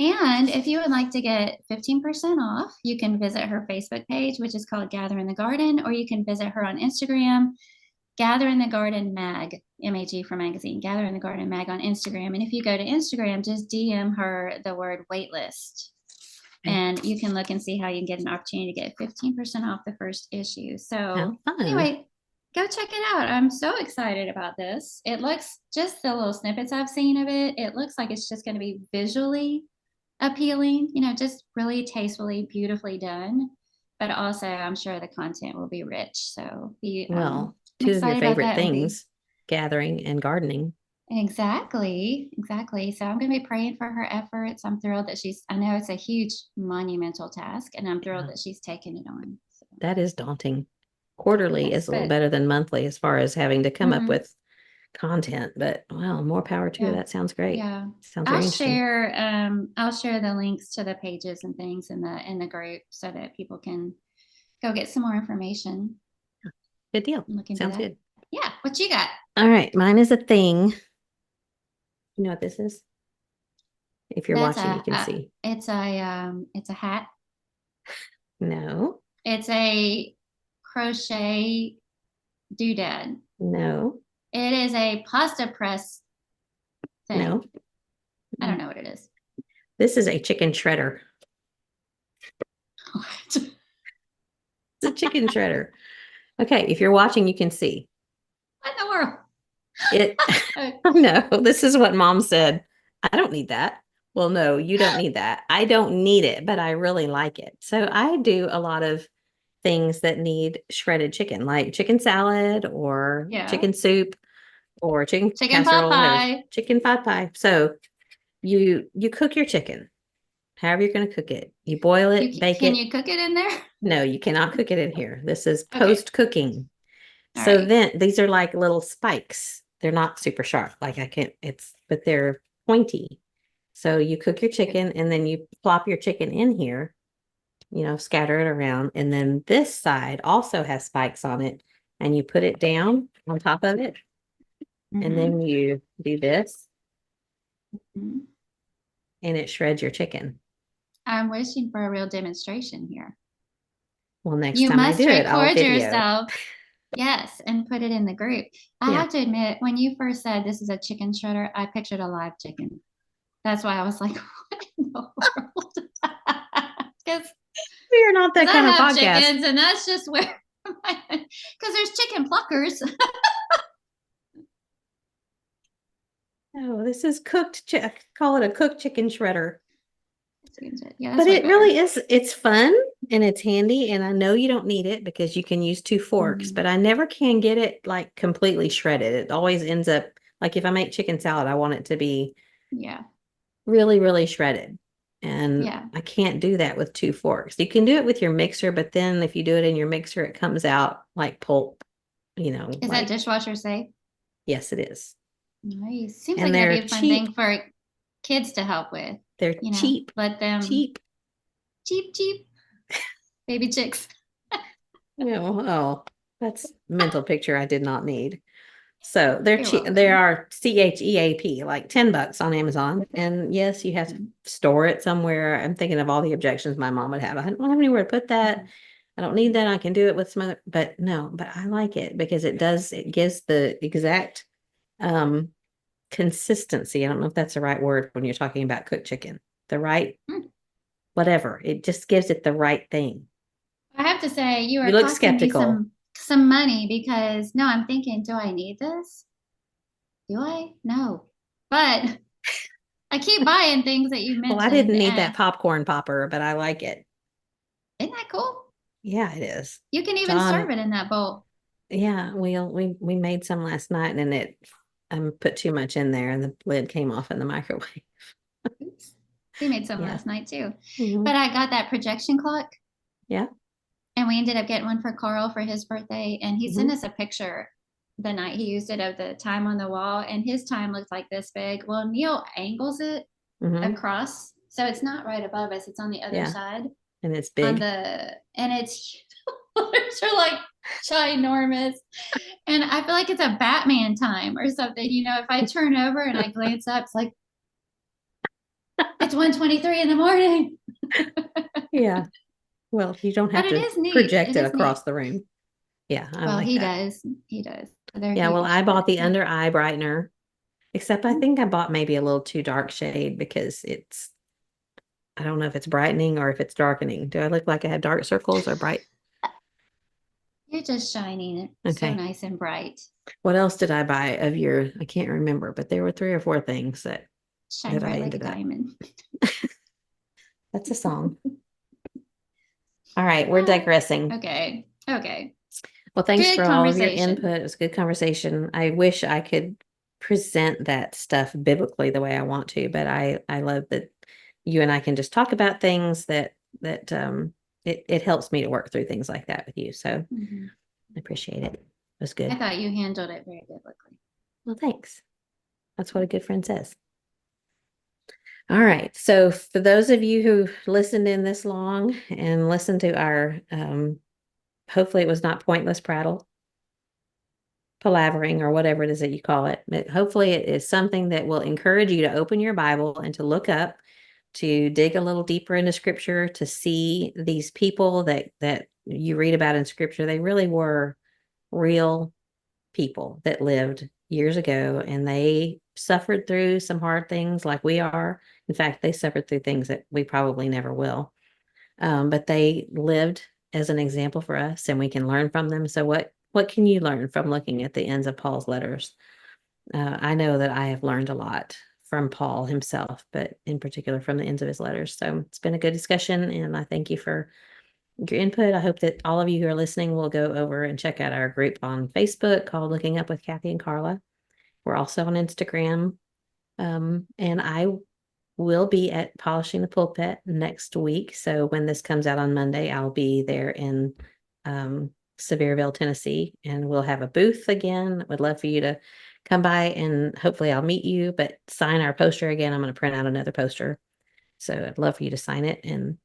And if you would like to get 15% off, you can visit her Facebook page, which is called Gather in the Garden, or you can visit her on Instagram, Gather in the Garden Mag, MAG for magazine, Gather in the Garden Mag on Instagram. And if you go to Instagram, just DM her the word waitlist. And you can look and see how you can get an opportunity to get 15% off the first issue. So anyway, go check it out. I'm so excited about this. It looks, just the little snippets I've seen of it, it looks like it's just going to be visually appealing, you know, just really tastefully, beautifully done. But also, I'm sure the content will be rich. So Well, I'm two of your excited about favorite that. things, gathering and gardening. Exactly. So I'm going to be praying for her efforts. I'm thrilled that I know it's a huge monumental task, and I'm thrilled that she's taken it on. So. That is daunting. Quarterly Yes, is a little better than monthly as far as having to come up with content, but well, more power to you. That sounds great. Yeah. Sounds very interesting. I'll share the links to the pages and things in the group so that people can go get some more information. Good deal. Sounds good. Yeah. What you got? All right. Mine is a thing. You know what this is? If you're watching, you can see. It's a hat. No. It's a crochet doodad. No. It is a pasta press thing. No. I don't know what it is. This is a chicken shredder. It's a chicken shredder. Okay, if you're watching, you can see. What in the world? No, this is what Mom said. I don't need that. Well, no, you don't need that. I don't need it, but I really like it. So I do a lot of things that need shredded chicken, like chicken salad or chicken soup or chicken casserole, whatever. Chicken pot pie. So you cook your chicken, however you're going to cook it. You boil it, bake it. Can you cook it in there? No, you cannot cook it in here. This is post cooking. All So right. then these are like little spikes. They're not super sharp. Like I can't, but they're pointy. So you cook your chicken and then you plop your chicken in here, you know, scatter it around. And then this side also has spikes on it and you put it down on top of it. And then you do this and it shreds your chicken. I'm wishing for a real demonstration here. Well, next time I do it, I'll video. Yourself. Yes, and put it in the group. I have to admit, when you first said this is a chicken shredder, I pictured a live chicken. That's why I was like, what in the world? Because we are not that kind of podcast. Chickens, and that's just where, because there's chicken pluckers. Oh, this is cooked. Call it a cooked chicken shredder. Yeah, but it really is, it's fun and it's handy. And I know you don't need it because you can use 2 forks, but I never can get it like completely shredded. It always ends up like if I make chicken salad, I want it to be really, really shredded. And I can't do that with 2 forks. You can do it with your mixer, but then if you do it in your mixer, it comes out like pulp, you know. Is that dishwasher safe? Yes, it is. Nice. Seems like that'd be a fun thing for kids to help with. They're cheap. Let them cheap baby chicks. Oh, that's a mental picture I did not need. So they're cheap. They are CHEAP, like $10 on Amazon. And yes, you have to store it somewhere. I'm thinking of all the objections my mom would have. I don't have anywhere to put that. I don't need that. I can do it with some other, but no, but I like it because it gives the exact consistency. I don't know if that's the right word when you're talking about cooked chicken. The right whatever. It just gives it the right thing. I have to say, you look skeptical. Some money because no, I'm thinking, do I need this? Do I? No. But I keep buying things that you mentioned. Well, I didn't need that popcorn popper, but I like it. Isn't that cool? Yeah, it is. You can even serve it in that bowl. Yeah, we made some last night and it put too much in there and the lid came off in the microwave. Oops. We made some last night too. But I got that projection clock. Yeah. And we ended up getting one for Carl for his birthday. And he sent Mhm. us a picture the night he used it of the time on the wall. And his time looked like this big. Well, Neil angles it Mhm. across. So it's not right above us. It's on the other Yeah. side. And it's On big. the, and it's, are like ginormous. And I feel like it's a Batman time or something. You know, if I turn over and I glance up, it's like, it's 1:23 in the morning. Yeah. Well, you don't But have it to is neat. project It it is neat. across the room. Yeah, I Well, like he that. does. He does. They're Yeah, well, I huge, bought but the yeah. under eye brightener, except I think I bought maybe a little too dark shade because I don't know if it's brightening or if it's darkening. Do I look like I have dark circles or bright? You're just shining so Okay. nice and bright. What else did I buy of your? I can't remember, but there were 3 or 4 things Shine that I bright like a ended up. diamond. That's a song. All right, we're digressing. Okay. Okay. Well, thanks Good for all of your conversation. input. It was a good conversation. I wish I could present that stuff biblically the way I want to, but I love that you and I can just talk about things that it helps me to work through things like that with you. So Mhm. I appreciate it. It was I good. thought you handled it very biblically. Well, thanks. That's what a good friend says. All right. So for those of you who listened in this long and listened to our hopefully it was not pointless prattle, palavering, or whatever it is that you call it. But hopefully it is something that will encourage you to open your Bible and to look up, to dig a little deeper into scripture, to see these people that you read about in scripture. They really were real people that lived years ago, and they suffered through some hard things like we are. In fact, they suffered through things that we probably never will. But they lived as an example for us, and we can learn from them. So what can you learn from looking at the ends of Paul's letters? I know that I have learned a lot from Paul himself, but in particular from the ends of his letters. So it's been a good discussion, and I thank you for your input. I hope that all of you who are listening will go over and check out our group on Facebook called Looking Up with Kathy and Carla. We're also on Instagram. And I will be at Polishing the Pulpit next week. So when this comes out on Monday, I'll be there in Sevierville, Tennessee, and we'll have a booth again. Would love for you to come by, and hopefully I'll meet you, but sign our poster again. I'm going to print out another poster. So I'd love for you to sign it. And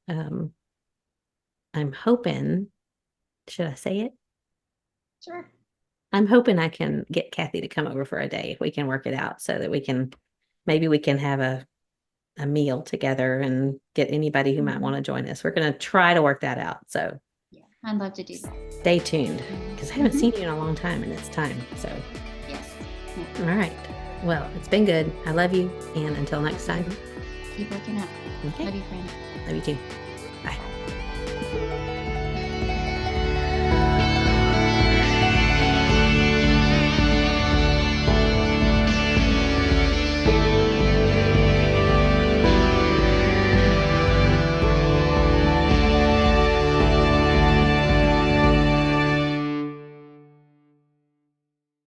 I'm hoping, should I say it? Sure. I'm hoping I can get Kathy to come over for a day if we can work it out so that maybe we can have a meal together and get anybody who might want to join us. We're going to try to work that out. So Yeah, I'd love to do that. stay tuned because I haven't seen you in a long time and it's time. So, Yes. all right. Well, it's been good. I love you. And until next time, Keep looking up. okay. Love you, friend. Love you too. Bye.